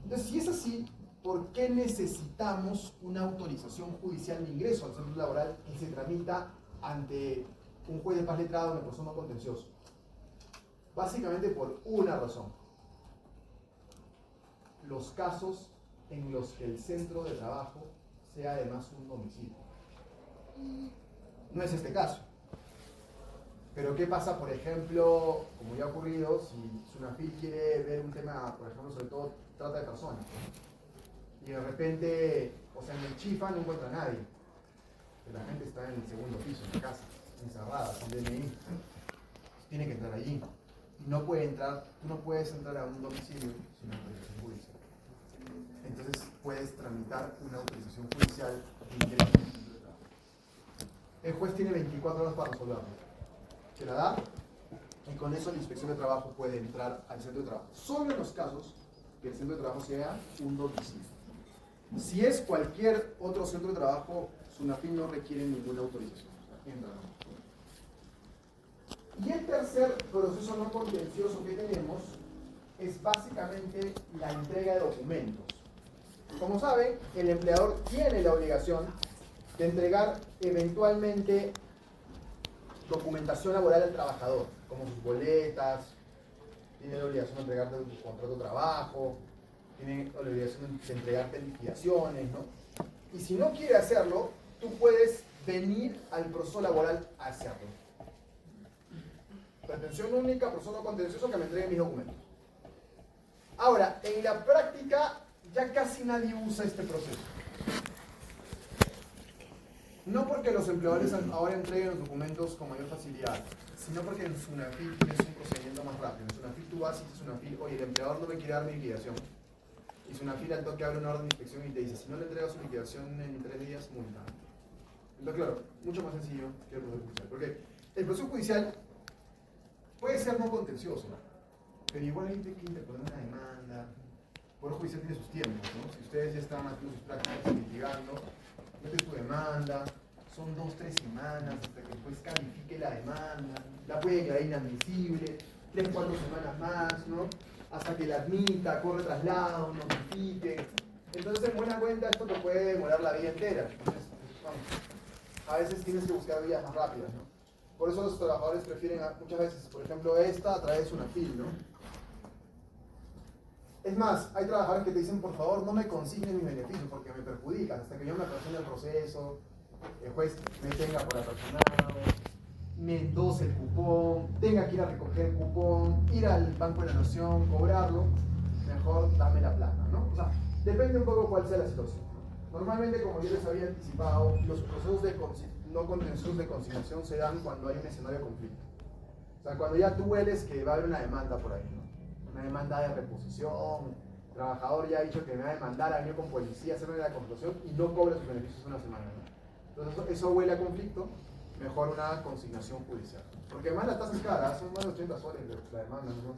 Entonces, si es así, ¿por qué necesitamos una autorización judicial de ingreso al centro laboral que se tramita ante un juez de paz letrado en el proceso no contencioso? Básicamente por una razón. Los casos en los que el centro de trabajo sea además un domicilio. No es este caso. Pero ¿qué pasa, por ejemplo, como ya ha ocurrido, si SUNAPIL quiere ver un tema, por ejemplo, sobre todo trata de personas, ¿no? Y de repente, o sea, en el Chifa no encuentra a nadie. Pero la gente está en el segundo piso, en la casa, encerrada, sin DNI. Tiene que entrar allí. Y no puede entrar, tú no puedes entrar a un domicilio sin autorización judicial. Entonces puedes tramitar una autorización judicial de ingreso al centro de trabajo. El juez tiene 24 horas para resolverlo. Se la da y con eso la inspección de trabajo puede entrar al centro de trabajo. Solo en los casos que el centro de trabajo sea un domicilio. Si es cualquier otro centro de trabajo, SUNAPIL no requiere ninguna autorización. O sea, entra. Y el tercer proceso no contencioso que tenemos es básicamente la entrega de documentos. Como saben, el empleador tiene la obligación de entregar eventualmente documentación laboral al trabajador, como sus boletas, tiene la obligación de entregarte tu contrato de trabajo, tiene la obligación de entregarte liquidaciones, ¿no? Y si no quiere hacerlo, tú puedes venir al proceso laboral a hacerlo. Retención única, proceso no contencioso, que me entreguen mis documentos. Ahora, en la práctica ya casi nadie usa este proceso. No porque los empleadores ahora entreguen los documentos con mayor facilidad, sino porque en SUNAFIL tienes un procedimiento más rápido. En SUNAFIL tú vas y dices SUNAFIL, oye, el empleador no me quiere dar mi liquidación. Y SUNAFIL al toque abre una orden de inspección y te dice, si no le entregas su liquidación en 3 días, multa. Entonces, claro, mucho más sencillo que el proceso judicial. Porque el proceso judicial puede ser no contencioso, pero igual hay que interponer una demanda. El Poder Judicial tiene sus tiempos, ¿no? Si ustedes ya están haciendo sus prácticas litigando, metes tu demanda, son 2-3 semanas hasta que el juez califique la demanda, la puede quedar inadmisible, 3-4 semanas más, ¿no? Hasta que la admita, corre traslado, notifique. Entonces, en buena cuenta, esto te puede demorar la vida entera. Entonces, vamos, a veces tienes que buscar vías más rápidas, ¿no? Por eso los trabajadores prefieren, muchas veces, por ejemplo, esta a través de SUNAFIL, ¿no? Es más, hay trabajadores que te dicen, por favor, no me consignen mis beneficios porque me perjudicas, hasta que yo me apersone el proceso, el juez me tenga por apersonado, me endose el cupón, tenga que ir a recoger el cupón, ir al Banco de la Nación, cobrarlo, mejor dame la plata, ¿no? O sea, depende un poco cuál sea la situación. Normalmente, como yo les había anticipado, los procesos no contenciosos de consignación se dan cuando hay un escenario de conflicto. O sea, cuando ya tú hueles que va a haber una demanda por ahí, ¿no? Una demanda de reposición, el trabajador ya ha dicho que me va a demandar, ha venido con policía, hacerme la construcción y no cobra sus beneficios una semana, ¿no? Entonces eso huele a conflicto, mejor una consignación judicial. Porque además la tasa es cara, son más de 80 soles la demanda nomás.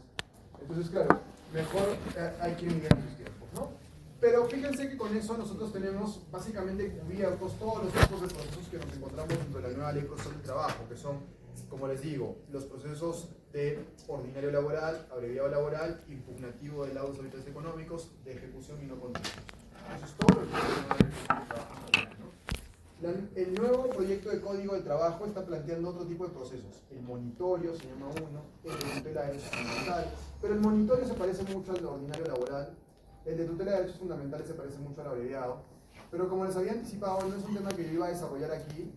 Entonces, claro, mejor hay que medir sus tiempos, ¿no? Pero fíjense que con eso nosotros tenemos básicamente cubiertos todos los tipos de procesos que nos encontramos dentro de la nueva ley procesal del trabajo, que son, como les digo, los procesos de ordinario laboral, abreviado laboral, impugnativo de laudos habituales económicos, de ejecución y no contencioso. Eso es todo lo que tenemos, ¿no? El nuevo proyecto de Código del Trabajo está planteando otro tipo de procesos. El monitorio se llama uno, el de tutela de derechos fundamentales, pero el monitorio se parece mucho al ordinario laboral, el de tutela de derechos fundamentales se parece mucho al abreviado, pero como les había anticipado, no es un tema que yo iba a desarrollar aquí,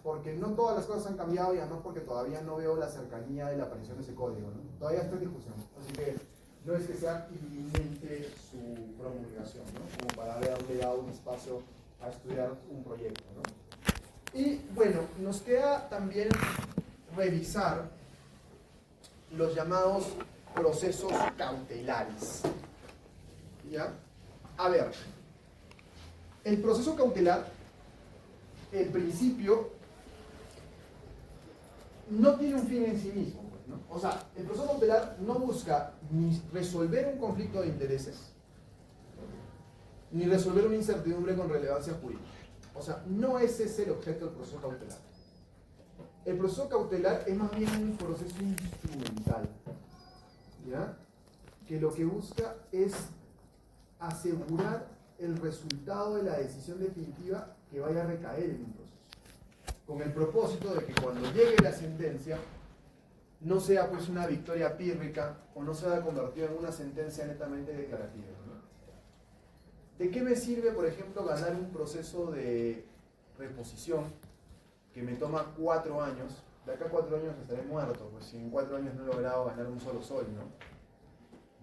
porque no todas las cosas han cambiado y además porque todavía no veo la cercanía de la aparición de ese código, ¿no? Todavía está en discusión, así que no es que sea inminente su promulgación, ¿no? Como para haberle dado un espacio a estudiar un proyecto, ¿no? Y bueno, nos queda también revisar los llamados procesos cautelares. ¿Ya? A ver, el proceso cautelar, el principio, no tiene un fin en sí mismo, ¿no? O sea, el proceso cautelar no busca ni resolver un conflicto de intereses, ni resolver una incertidumbre con relevancia jurídica. O sea, no ese es el objeto del proceso cautelar. El proceso cautelar es más bien un proceso instrumental, ¿ya? Que lo que busca es asegurar el resultado de la decisión definitiva que vaya a recaer en un proceso, con el propósito de que cuando llegue la sentencia no sea pues una victoria pírrica o no se haya convertido en una sentencia netamente declarativa, ¿no? ¿De qué me sirve, por ejemplo, ganar un proceso de reposición que me toma 4 años? De acá a 4 años estaré muerto, pues si en 4 años no he logrado ganar un solo sol, ¿no?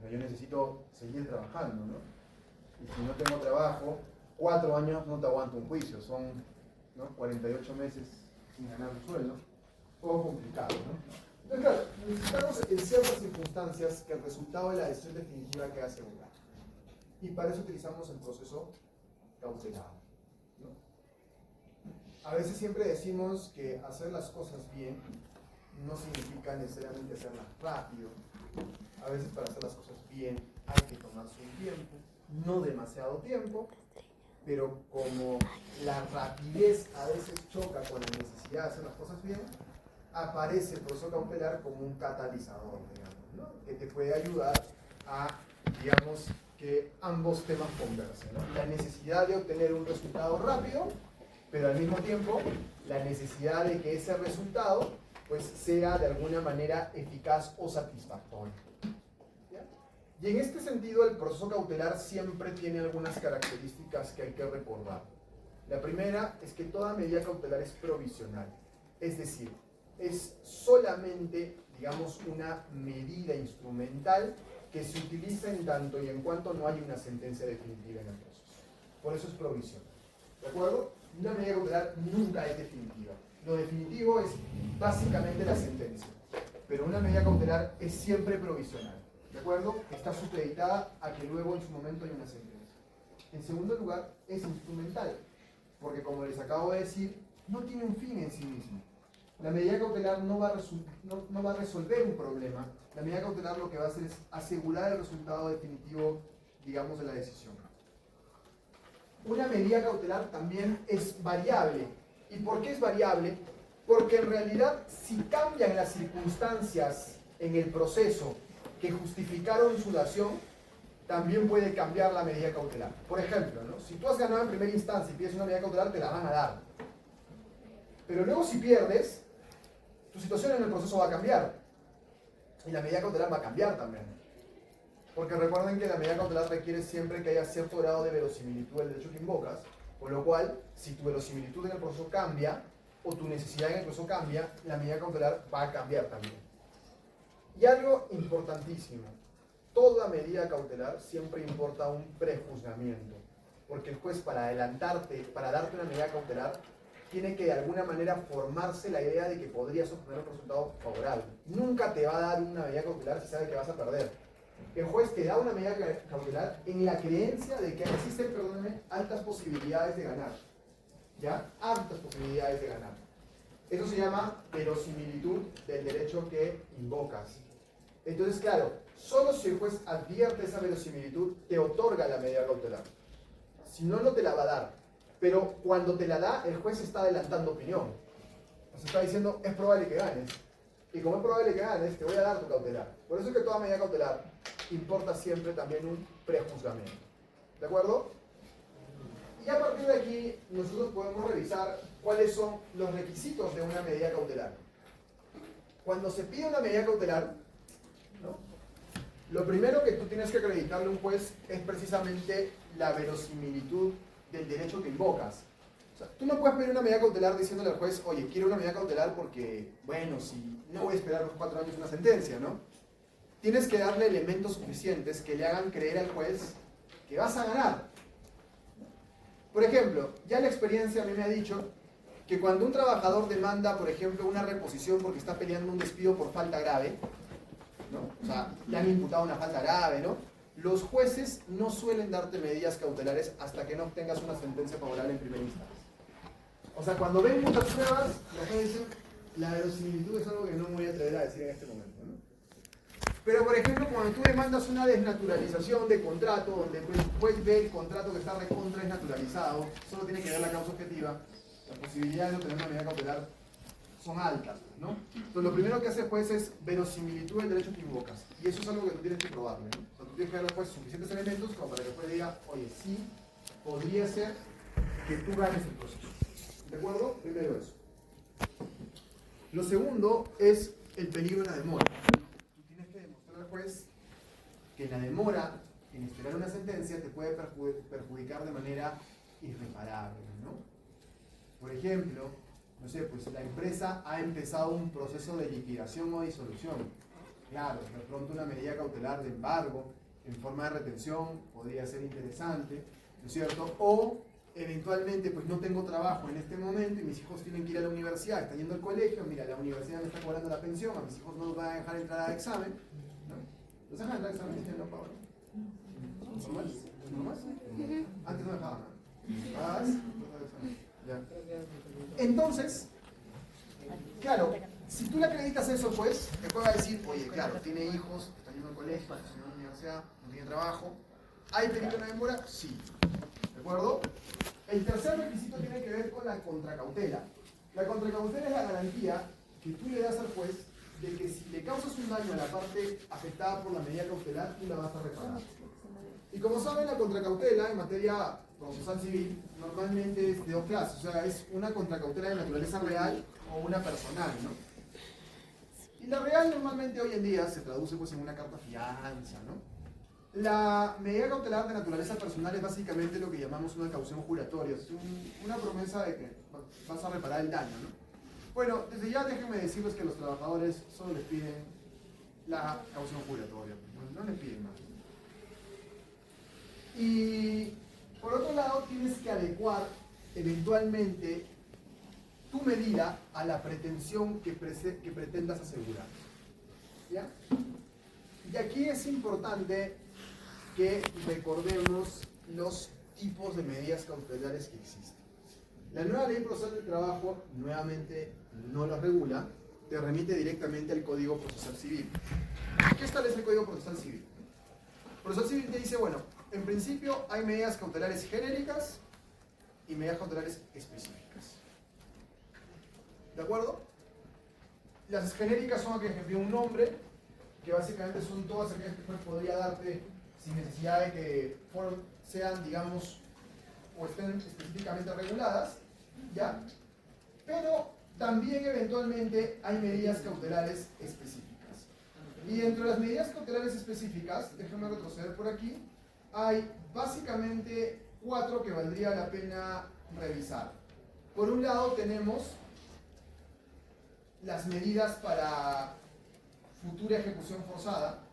Pero yo necesito seguir trabajando, ¿no? Y si no tengo trabajo, 4 años no te aguanto un juicio, son, ¿no?, 48 meses sin ganar un sueldo, un poco complicado, ¿no? Entonces, claro, necesitamos en ciertas circunstancias que el resultado de la decisión definitiva quede asegurado. Y para eso utilizamos el proceso cautelado, ¿no? A veces siempre decimos que hacer las cosas bien no significa necesariamente hacerlas rápido. A veces para hacer las cosas bien hay que tomarse un tiempo, no demasiado tiempo, pero como la rapidez a veces choca con la necesidad de hacer las cosas bien, aparece el proceso cautelar como un catalizador, digamos, ¿no? Que te puede ayudar a, digamos, que ambos temas conversen, ¿no? La necesidad de obtener un resultado rápido, pero al mismo tiempo la necesidad de que ese resultado pues sea de alguna manera eficaz o satisfactorio. ¿Ya? Y en este sentido, el proceso cautelar siempre tiene algunas características que hay que recordar. La primera es que toda medida cautelar es provisional, es decir, es solamente, digamos, una medida instrumental que se utiliza en tanto y en cuanto no hay una sentencia definitiva en el proceso. Por eso es provisional. ¿De acuerdo? Una medida cautelar nunca es definitiva. Lo definitivo es básicamente la sentencia. Pero una medida cautelar es siempre provisional. ¿De acuerdo? Está supeditada a que luego en su momento hay una sentencia. En segundo lugar, es instrumental. Porque como les acabo de decir, no tiene un fin en sí mismo. La medida cautelar no va a resolver un problema. La medida cautelar lo que va a hacer es asegurar el resultado definitivo, digamos, de la decisión. Una medida cautelar también es variable. ¿Y por qué es variable? Porque en realidad, si cambian las circunstancias en el proceso que justificaron su dación, también puede cambiar la medida cautelar. Por ejemplo, ¿no? Si tú has ganado en primera instancia y pides una medida cautelar, te la van a dar. Pero luego si pierdes, tu situación en el proceso va a cambiar. Y la medida cautelar va a cambiar también. Porque recuerden que la medida cautelar requiere siempre que haya cierto grado de verosimilitud del derecho que invocas, con lo cual, si tu verosimilitud en el proceso cambia, o tu necesidad en el proceso cambia, la medida cautelar va a cambiar también. Y algo importantísimo, toda medida cautelar siempre importa un prejuzgamiento, porque el juez para adelantarte, para darte una medida cautelar, tiene que de alguna manera formarse la idea de que podrías obtener un resultado favorable. Nunca te va a dar una medida cautelar si sabe que vas a perder. El juez te da una medida cautelar en la creencia de que existen, perdónenme, altas posibilidades de ganar. ¿Ya? Altas posibilidades de ganar. Eso se llama verosimilitud del derecho que invocas. Entonces, claro, solo si el juez advierte esa verosimilitud, te otorga la medida cautelar. Si no, no te la va a dar. Pero cuando te la da, el juez está adelantando opinión. O sea, está diciendo, es probable que ganes. Y como es probable que ganes, te voy a dar tu cautelar. Por eso es que toda medida cautelar importa siempre también un prejuzgamiento. ¿De acuerdo? Y a partir de aquí, nosotros podemos revisar cuáles son los requisitos de una medida cautelar. Cuando se pide una medida cautelar, ¿no? Lo primero que tú tienes que acreditarle a un juez es precisamente la verosimilitud del derecho que invocas. O sea, tú no puedes pedir una medida cautelar diciéndole al juez, oye, quiero una medida cautelar porque, bueno, si no voy a esperar los 4 años una sentencia, ¿no? Tienes que darle elementos suficientes que le hagan creer al juez que vas a ganar. Por ejemplo, ya la experiencia a mí me ha dicho que cuando un trabajador demanda, por ejemplo, una reposición porque está peleando un despido por falta grave, ¿no? O sea, le han imputado una falta grave, ¿no? Los jueces no suelen darte medidas cautelares hasta que no obtengas una sentencia favorable en primera instancia. O sea, cuando ven muchas pruebas, los jueces dicen, la verosimilitud es algo que no me voy a atrever a decir en este momento, ¿no? Pero, por ejemplo, cuando tú demandas una desnaturalización de contrato, donde el juez ve el contrato que está recontra desnaturalizado, solo tiene que ver la causa objetiva, las posibilidades de obtener una medida cautelar son altas, ¿no? Entonces, lo primero que hace el juez es verosimilitud del derecho que invocas. Y eso es algo que tú tienes que probarle, ¿no? O sea, tú tienes que darle al juez suficientes elementos como para que el juez diga, oye, sí, podría ser que tú ganes el proceso. ¿De acuerdo? Primero eso. Lo segundo es el peligro de la demora. Tú tienes que demostrar al juez que la demora en esperar una sentencia te puede perjudicar de manera irreparable, ¿no? Por ejemplo, no sé, pues la empresa ha empezado un proceso de liquidación o disolución. Claro, de pronto una medida cautelar de embargo en forma de retención podría ser interesante, ¿no es cierto? O eventualmente, pues no tengo trabajo en este momento y mis hijos tienen que ir a la universidad, están yendo al colegio, mira, la universidad me está cobrando la pensión, a mis hijos no los van a dejar entrar al examen, ¿no? ¿Los dejan entrar al examen este año, Pablo? ¿Normal? ¿Normal? Antes no dejaban, ¿no? Ya. Entonces, claro, si tú le acreditas eso, pues, te puede decir, oye, claro, tiene hijos, está yendo al colegio, está yendo a la universidad, no tiene trabajo. ¿Hay peligro de demora? Sí. ¿De acuerdo? El tercer requisito tiene que ver con la contracautela. La contracautela es la garantía que tú le das al juez de que si le causas un daño a la parte afectada por la medida cautelar, tú la vas a reparar. Y como saben, la contracautela en materia procesal civil normalmente es de dos clases, o sea, es una contracautela de naturaleza real o una personal, ¿no? Y la real normalmente hoy en día se traduce pues en una carta fianza, ¿no? La medida cautelar de naturaleza personal es básicamente lo que llamamos una caución juratoria, es una promesa de que vas a reparar el daño, ¿no? Bueno, desde ya déjenme decirles que los trabajadores solo les piden la caución juratoria, no les piden más. Y por otro lado, tienes que adecuar eventualmente tu medida a la pretensión que pretendas asegurar. ¿Ya? Y aquí es importante que recordemos los tipos de medidas cautelares que existen. La nueva ley procesal del trabajo nuevamente no lo regula, te remite directamente al Código Procesal Civil. ¿Qué establece el Código Procesal Civil? El Procesal Civil te dice, bueno, en principio hay medidas cautelares genéricas y medidas cautelares específicas. ¿De acuerdo? Las genéricas son aquellas que tienen un nombre, que básicamente son todas aquellas que podría darte sin necesidad de que sean, digamos, o estén específicamente reguladas, ¿ya? Pero también eventualmente hay medidas cautelares específicas. Y dentro de las medidas cautelares específicas, déjenme retroceder por aquí, hay básicamente 4 que valdría la pena revisar. Por un lado tenemos las medidas para futura ejecución forzada.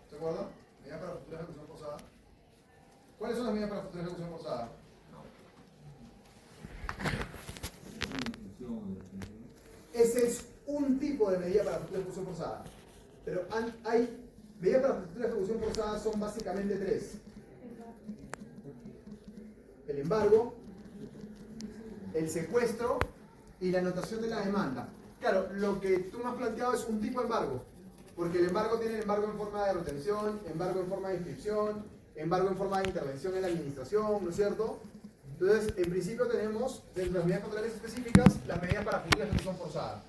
¿De acuerdo? Medidas para futura ejecución forzada. ¿Cuáles son las medidas para futura ejecución forzada? Ese es un tipo de medida para futura ejecución forzada. Pero hay medidas para futura ejecución forzada, son básicamente 3. El embargo, el secuestro y la anotación de la demanda. Claro, lo que tú me has planteado es un tipo de embargo, porque el embargo tiene embargo en forma de retención, embargo en forma de inscripción, embargo en forma de intervención en la administración, ¿no es cierto? Entonces, en principio tenemos, dentro de las medidas cautelares específicas, las medidas para futura ejecución forzada.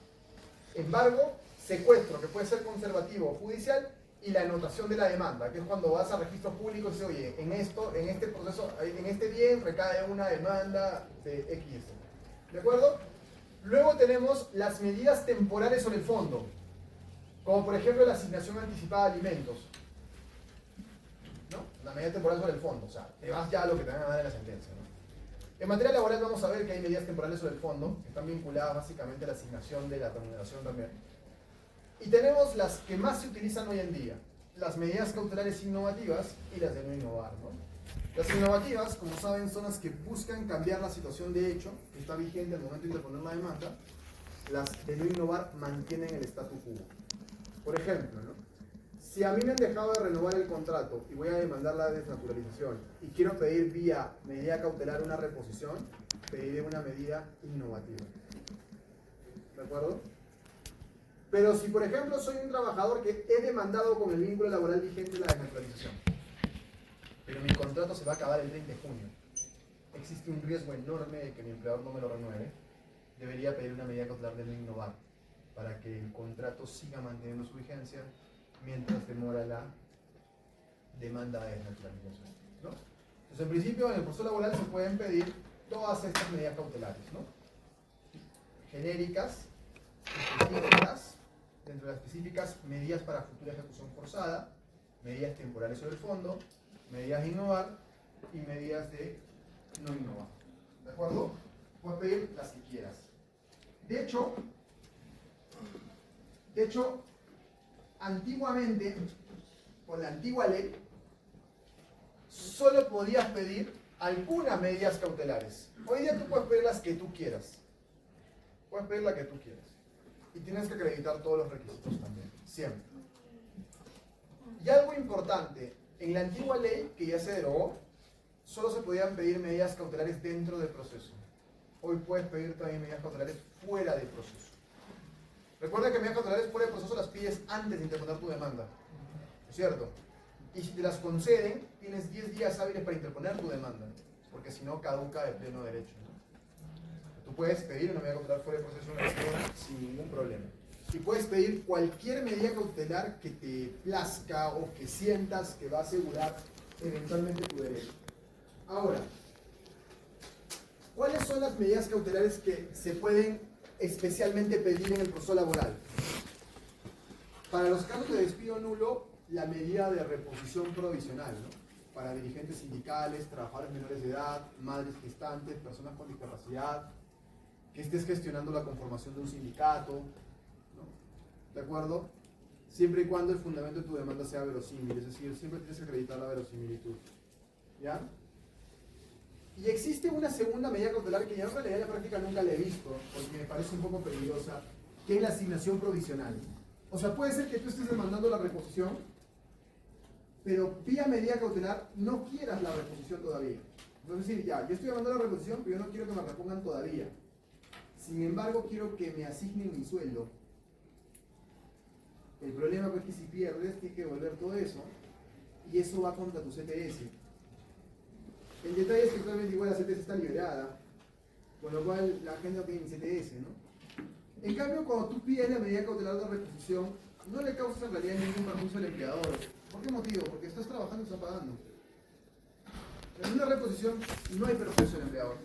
Embargo, secuestro, que puede ser conservativo o judicial, y la anotación de la demanda, que es cuando vas a registros públicos y dices, oye, en este proceso, en este bien recae una demanda de X. ¿De acuerdo? Luego tenemos las medidas temporales sobre el fondo, como por ejemplo la asignación anticipada de alimentos. ¿No? La medida temporal sobre el fondo, o sea, te vas ya a lo que te van a dar en la sentencia, ¿no? En materia laboral vamos a ver que hay medidas temporales sobre el fondo, que están vinculadas básicamente a la asignación de la remuneración también. Y tenemos las que más se utilizan hoy en día, las medidas cautelares innovativas y las de no innovar, ¿no? Las innovativas, como saben, son las que buscan cambiar la situación de hecho que está vigente al momento de interponer la demanda. Las de no innovar mantienen el statu quo. Por ejemplo, ¿no? Si a mí me han dejado de renovar el contrato y voy a demandar la desnaturalización y quiero pedir vía medida cautelar una reposición, pediré una medida innovativa. ¿De acuerdo? Pero si, por ejemplo, soy un trabajador que he demandado con el vínculo laboral vigente la desnaturalización, pero mi contrato se va a acabar el 30 de junio, existe un riesgo enorme de que mi empleador no me lo renueve, debería pedir una medida cautelar de no innovar para que el contrato siga manteniendo su vigencia mientras demora la demanda de desnaturalización, ¿no? Entonces, en principio, en el proceso laboral se pueden pedir todas estas medidas cautelares, ¿no? Genéricas, específicas, dentro de las específicas, medidas para futura ejecución forzada, medidas temporales sobre el fondo, medidas de innovar y medidas de no innovar. ¿De acuerdo? Puedes pedir las que quieras. De hecho, antiguamente, con la antigua ley, solo podías pedir algunas medidas cautelares. Hoy día tú puedes pedir las que tú quieras. Puedes pedir la que tú quieras. Y tienes que acreditar todos los requisitos también, siempre. Y algo importante, en la antigua ley, que ya se derogó, solo se podían pedir medidas cautelares dentro del proceso. Hoy puedes pedir también medidas cautelares fuera del proceso. Recuerda que medidas cautelares fuera del proceso las pides antes de interponer tu demanda, ¿es cierto? Y si te las conceden, tienes 10 días hábiles para interponer tu demanda, porque si no, caduca de pleno derecho, ¿no? Tú puedes pedir una medida cautelar fuera del proceso de una sin ningún problema. Y puedes pedir cualquier medida cautelar que te plazca o que sientas que va a asegurar eventualmente tu derecho. Ahora, ¿cuáles son las medidas cautelares que se pueden especialmente pedir en el proceso laboral? Para los casos de despido nulo, la medida de reposición provisional, ¿no? Para dirigentes sindicales, trabajadores menores de edad, madres gestantes, personas con discapacidad, que estés gestionando la conformación de un sindicato, ¿no? ¿De acuerdo? Siempre y cuando el fundamento de tu demanda sea verosímil, es decir, siempre tienes que acreditar la verosimilitud. ¿Ya? Y existe una segunda medida cautelar que yo en realidad en la práctica nunca la he visto, porque me parece un poco peligrosa, que es la asignación provisional. O sea, puede ser que tú estés demandando la reposición, pero vía medida cautelar no quieras la reposición todavía. Es decir, ya, yo estoy demandando la reposición, pero yo no quiero que me repongan todavía. Sin embargo, quiero que me asignen mi sueldo. El problema es que si pierdes, tienes que devolver todo eso, y eso va contra tu CTS. El detalle es que actualmente igual la CTS está liberada, con lo cual la gente no tiene ni CTS, ¿no? En cambio, cuando tú pides la medida cautelar de reposición, no le causas en realidad ningún perjuicio al empleador. ¿Por qué motivo? Porque estás trabajando y estás pagando. En una reposición no hay perjuicio al empleador.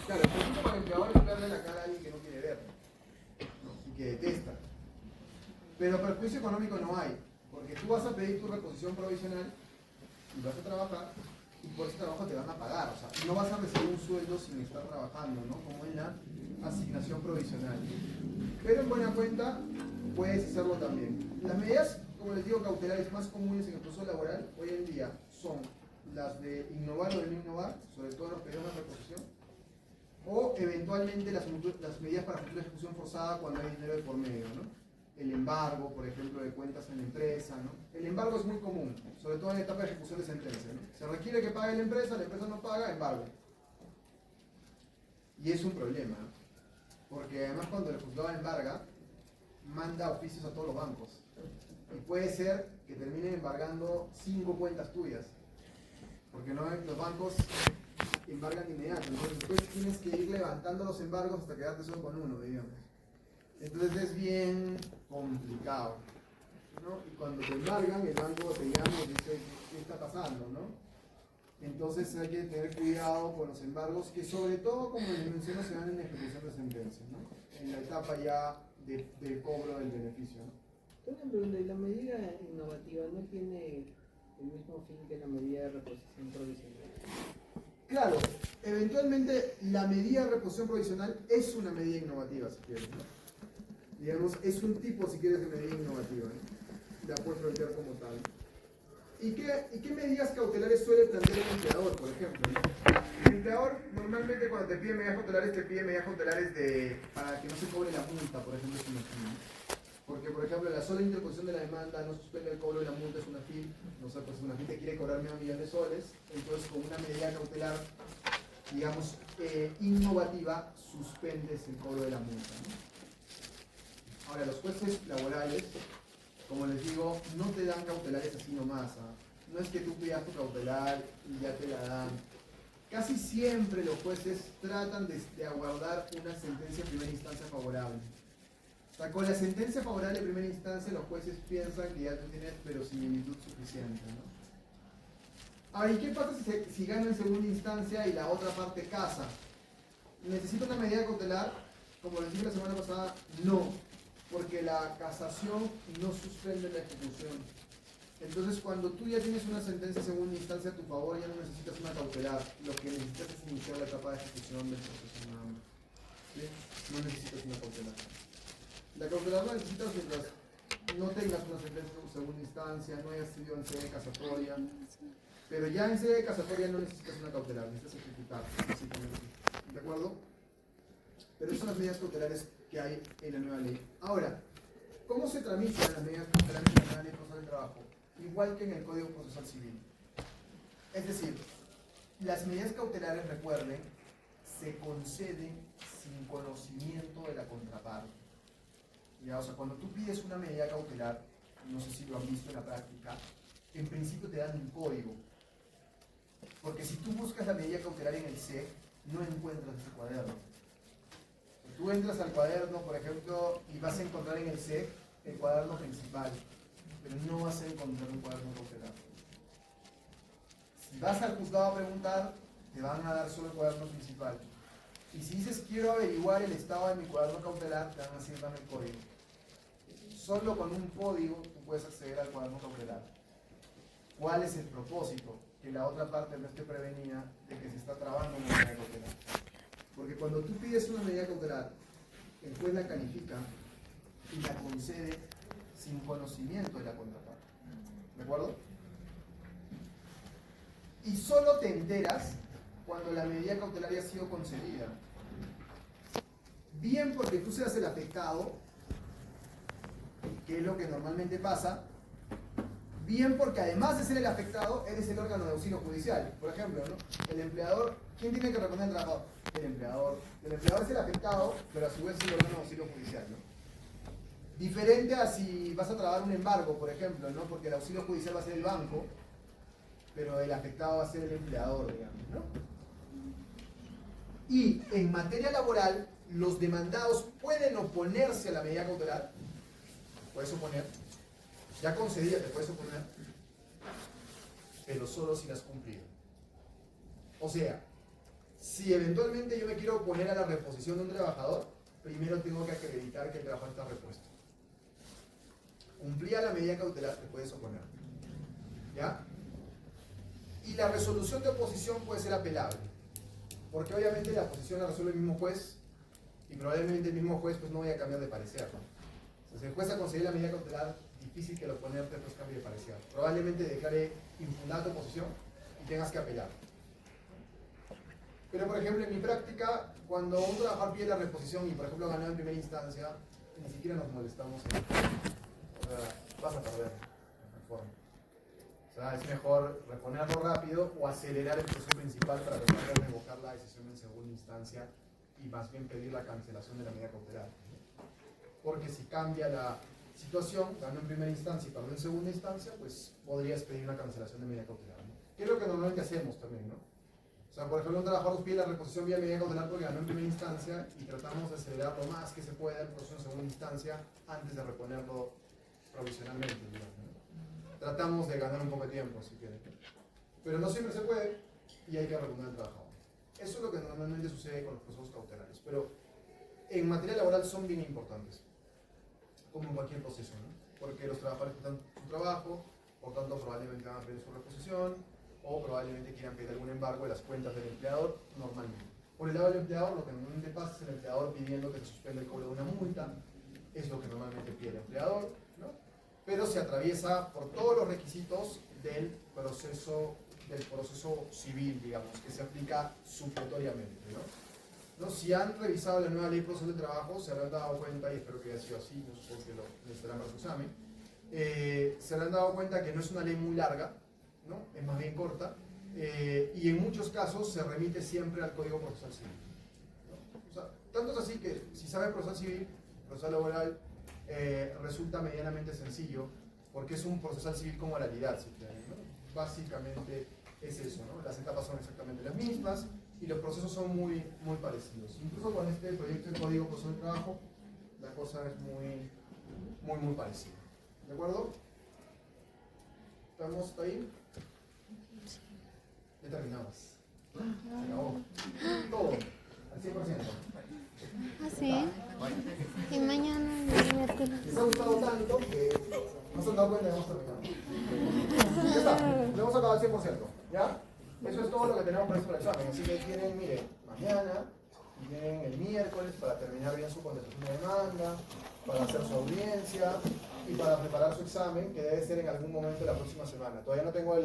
Claro, el perjuicio para el empleador es verle la cara a alguien que no quiere ver, ¿no? Y que detesta. Pero perjuicio económico no hay, porque tú vas a pedir tu reposición provisional y vas a trabajar, y por ese trabajo te van a pagar. O sea, no vas a recibir un sueldo sin estar trabajando, ¿no? Como en la asignación provisional. Pero en buena cuenta puedes hacerlo también. Las medidas, como les digo, cautelares más comunes en el proceso laboral hoy en día son las de innovar o de no innovar, sobre todo en los periodos de reposición, o eventualmente las medidas para futura ejecución forzada cuando hay dinero de por medio, ¿no? El embargo, por ejemplo, de cuentas en la empresa, ¿no? El embargo es muy común, sobre todo en la etapa de ejecución de sentencia, ¿no? Se requiere que pague la empresa no paga, embargo. Y es un problema, ¿no? Porque además cuando el juzgado embarga, manda oficios a todos los bancos. Y puede ser que terminen embargando 5 cuentas tuyas. Porque no, los bancos embargan de inmediato. Entonces después tienes que ir levantando los embargos hasta quedarte solo con uno, digamos. Entonces es bien complicado, ¿no? Y cuando te embargan, el banco te llama y dice, ¿qué está pasando, no? Entonces hay que tener cuidado con los embargos, que sobre todo, como les menciono, se dan en la ejecución de sentencia, ¿no? En la etapa ya de cobro del beneficio, ¿no? Tengo una pregunta, ¿y la medida innovativa no tiene el mismo fin que la medida de reposición provisional? Claro, eventualmente la medida de reposición provisional es una medida innovativa, si quieres, ¿no? Digamos, es un tipo, si quieres, de medida innovativa, ¿no? La puedes plantear como tal. ¿Y qué medidas cautelares suele plantear el empleador, por ejemplo, ¿no? El empleador normalmente cuando te pide medidas cautelares para que no se cobre la multa, por ejemplo, es una FIL, ¿no? Porque, por ejemplo, la sola interposición de la demanda no suspende el cobro de la multa, es una FIL. No sé, pues una FIL te quiere cobrar medio millón de soles, entonces con una medida cautelar, digamos, innovativa, suspendes el cobro de la multa, ¿no? Ahora, los jueces laborales, como les digo, no te dan cautelares así nomás, ¿ah? No es que tú pidas tu cautelar y ya te la dan. Casi siempre los jueces tratan de aguardar una sentencia de primera instancia favorable. O sea, con la sentencia favorable de primera instancia los jueces piensan que ya tú tienes verosimilitud suficiente, ¿no? Ahora, ¿y qué pasa si gana en segunda instancia y la otra parte casa? ¿Necesita una medida cautelar? Como les dije la semana pasada, no. Porque la casación no suspende la ejecución. Entonces, cuando tú ya tienes una sentencia en segunda instancia a tu favor, ya no necesitas una cautelar. Lo que necesitas es iniciar la etapa de ejecución del proceso nada más. ¿Sí? No necesitas una cautelar. La cautelar la necesitas mientras no tengas una sentencia en segunda instancia, no hayas sido en sede casatoria. Pero ya en sede casatoria no necesitas una cautelar, necesitas ejecutar. ¿De acuerdo? Pero esas son las medidas cautelares que hay en la nueva ley. Ahora, ¿cómo se tramitan las medidas cautelares en la nueva ley procesal del trabajo? Igual que en el Código Procesal Civil. Es decir, las medidas cautelares, recuerden, se conceden sin conocimiento de la contraparte. ¿Ya? O sea, cuando tú pides una medida cautelar, no sé si lo han visto en la práctica, en principio te dan un código. Porque si tú buscas la medida cautelar en el C, no encuentras ese cuaderno. Tú entras al cuaderno, por ejemplo, y vas a encontrar en el C el cuaderno principal, pero no vas a encontrar un cuaderno cautelar. Si vas al juzgado a preguntar, te van a dar solo el cuaderno principal. Y si dices, quiero averiguar el estado de mi cuaderno cautelar, te van a decir, dame el código. solo con un código tú puedes acceder al cuaderno cautelar. ¿Cuál es el propósito? Que la otra parte no esté prevenida de que se está trabando una medida cautelar. Porque cuando tú pides una medida cautelar, el juez la califica y la concede sin conocimiento de la contraparte. ¿De acuerdo? Y solo te enteras cuando la medida cautelar ya ha sido concedida. Bien porque tú seas el afectado, que es lo que normalmente pasa, bien porque además de ser el afectado, eres el órgano de auxilio judicial. Por ejemplo, ¿no? El empleador, ¿quién tiene que responder al trabajador? El empleador. El empleador es el afectado, pero a su vez es el órgano de auxilio judicial, ¿no? Diferente a si vas a trabar un embargo, por ejemplo, ¿no? Porque el auxilio judicial va a ser el banco, pero el afectado va a ser el empleador, digamos, ¿no? Y en materia laboral, los demandados pueden oponerse a la medida cautelar. Puedes oponer. Ya concedida, te puedes oponer, pero solo si la has cumplido. O sea, si eventualmente yo me quiero oponer a la reposición de un trabajador, primero tengo que acreditar que el trabajador está repuesto. Cumplida la medida cautelar, te puedes oponer. ¿Ya? Y la resolución de oposición puede ser apelable, porque obviamente la oposición la resuelve el mismo juez y probablemente el mismo juez pues no vaya a cambiar de parecer, ¿no? O sea, si el juez ha concedido la medida cautelar, difícil que el oponente pues cambie de parecer. Probablemente declare infundada tu oposición y tengas que apelar. Pero por ejemplo en mi práctica, cuando un trabajador pide la reposición y por ejemplo ganó en primera instancia, ni siquiera nos molestamos. O sea, vas a perder en forma. O sea, es mejor reponerlo rápido o acelerar el proceso principal para tratar de revocar la decisión en segunda instancia y más bien pedir la cancelación de la medida cautelar. Porque si cambia la situación, ganó en primera instancia y perdió en segunda instancia, pues podrías pedir una cancelación de medida cautelar, ¿no? Que es lo que normalmente hacemos también, ¿no? O sea, por ejemplo, un trabajador nos pide la reposición vía medida cautelar porque ganó en primera instancia y tratamos de acelerar lo más que se pueda el proceso en segunda instancia antes de reponerlo provisionalmente, digamos, ¿no? Tratamos de ganar un poco de tiempo, si quieren. Pero no siempre se puede y hay que reponer al trabajador. Eso es lo que normalmente sucede con los procesos cautelares. Pero en materia laboral son bien importantes, como en cualquier proceso, ¿no? Porque los trabajadores están su trabajo, por tanto probablemente van a pedir su reposición o probablemente quieran pedir algún embargo de las cuentas del empleador normalmente. Por el lado del empleador, lo que normalmente pasa es el empleador pidiendo que se suspenda el cobro de una multa, es lo que normalmente pide el empleador, ¿no? Pero se atraviesa por todos los requisitos del proceso civil, digamos, que se aplica supletoriamente, ¿no? Si han revisado la nueva ley procesal del trabajo, se habrán dado cuenta, y espero que haya sido así, no supongo que lo necesitarán para su examen, se habrán dado cuenta que no es una ley muy larga, ¿no? Es más bien corta, y en muchos casos se remite siempre al Código Procesal Civil, ¿no? O sea, tanto es así que si saben procesal civil, procesal laboral, resulta medianamente sencillo, porque es un procesal civil con oralidad, si quieren, ¿no? Básicamente es eso, ¿no? Las etapas son exactamente las mismas, y los procesos son muy parecidos. Incluso con este proyecto de Código Procesal del Trabajo, la cosa es muy parecida. ¿De acuerdo? ¿Estamos ahí? Ya terminamos. Se acabó. Todo, al 100%. ¿Ah, sí? Y mañana el miércoles. Les ha gustado tanto que no se han dado cuenta que hemos terminado. Ya está, lo hemos acabado al 100%. ¿Ya? Eso es todo lo que tenemos previsto para el examen. Así que tienen, miren, mañana y tienen el miércoles para terminar bien su contestación de demanda, para hacer su audiencia y para preparar su examen, que debe ser en algún momento de la próxima semana. Todavía no tengo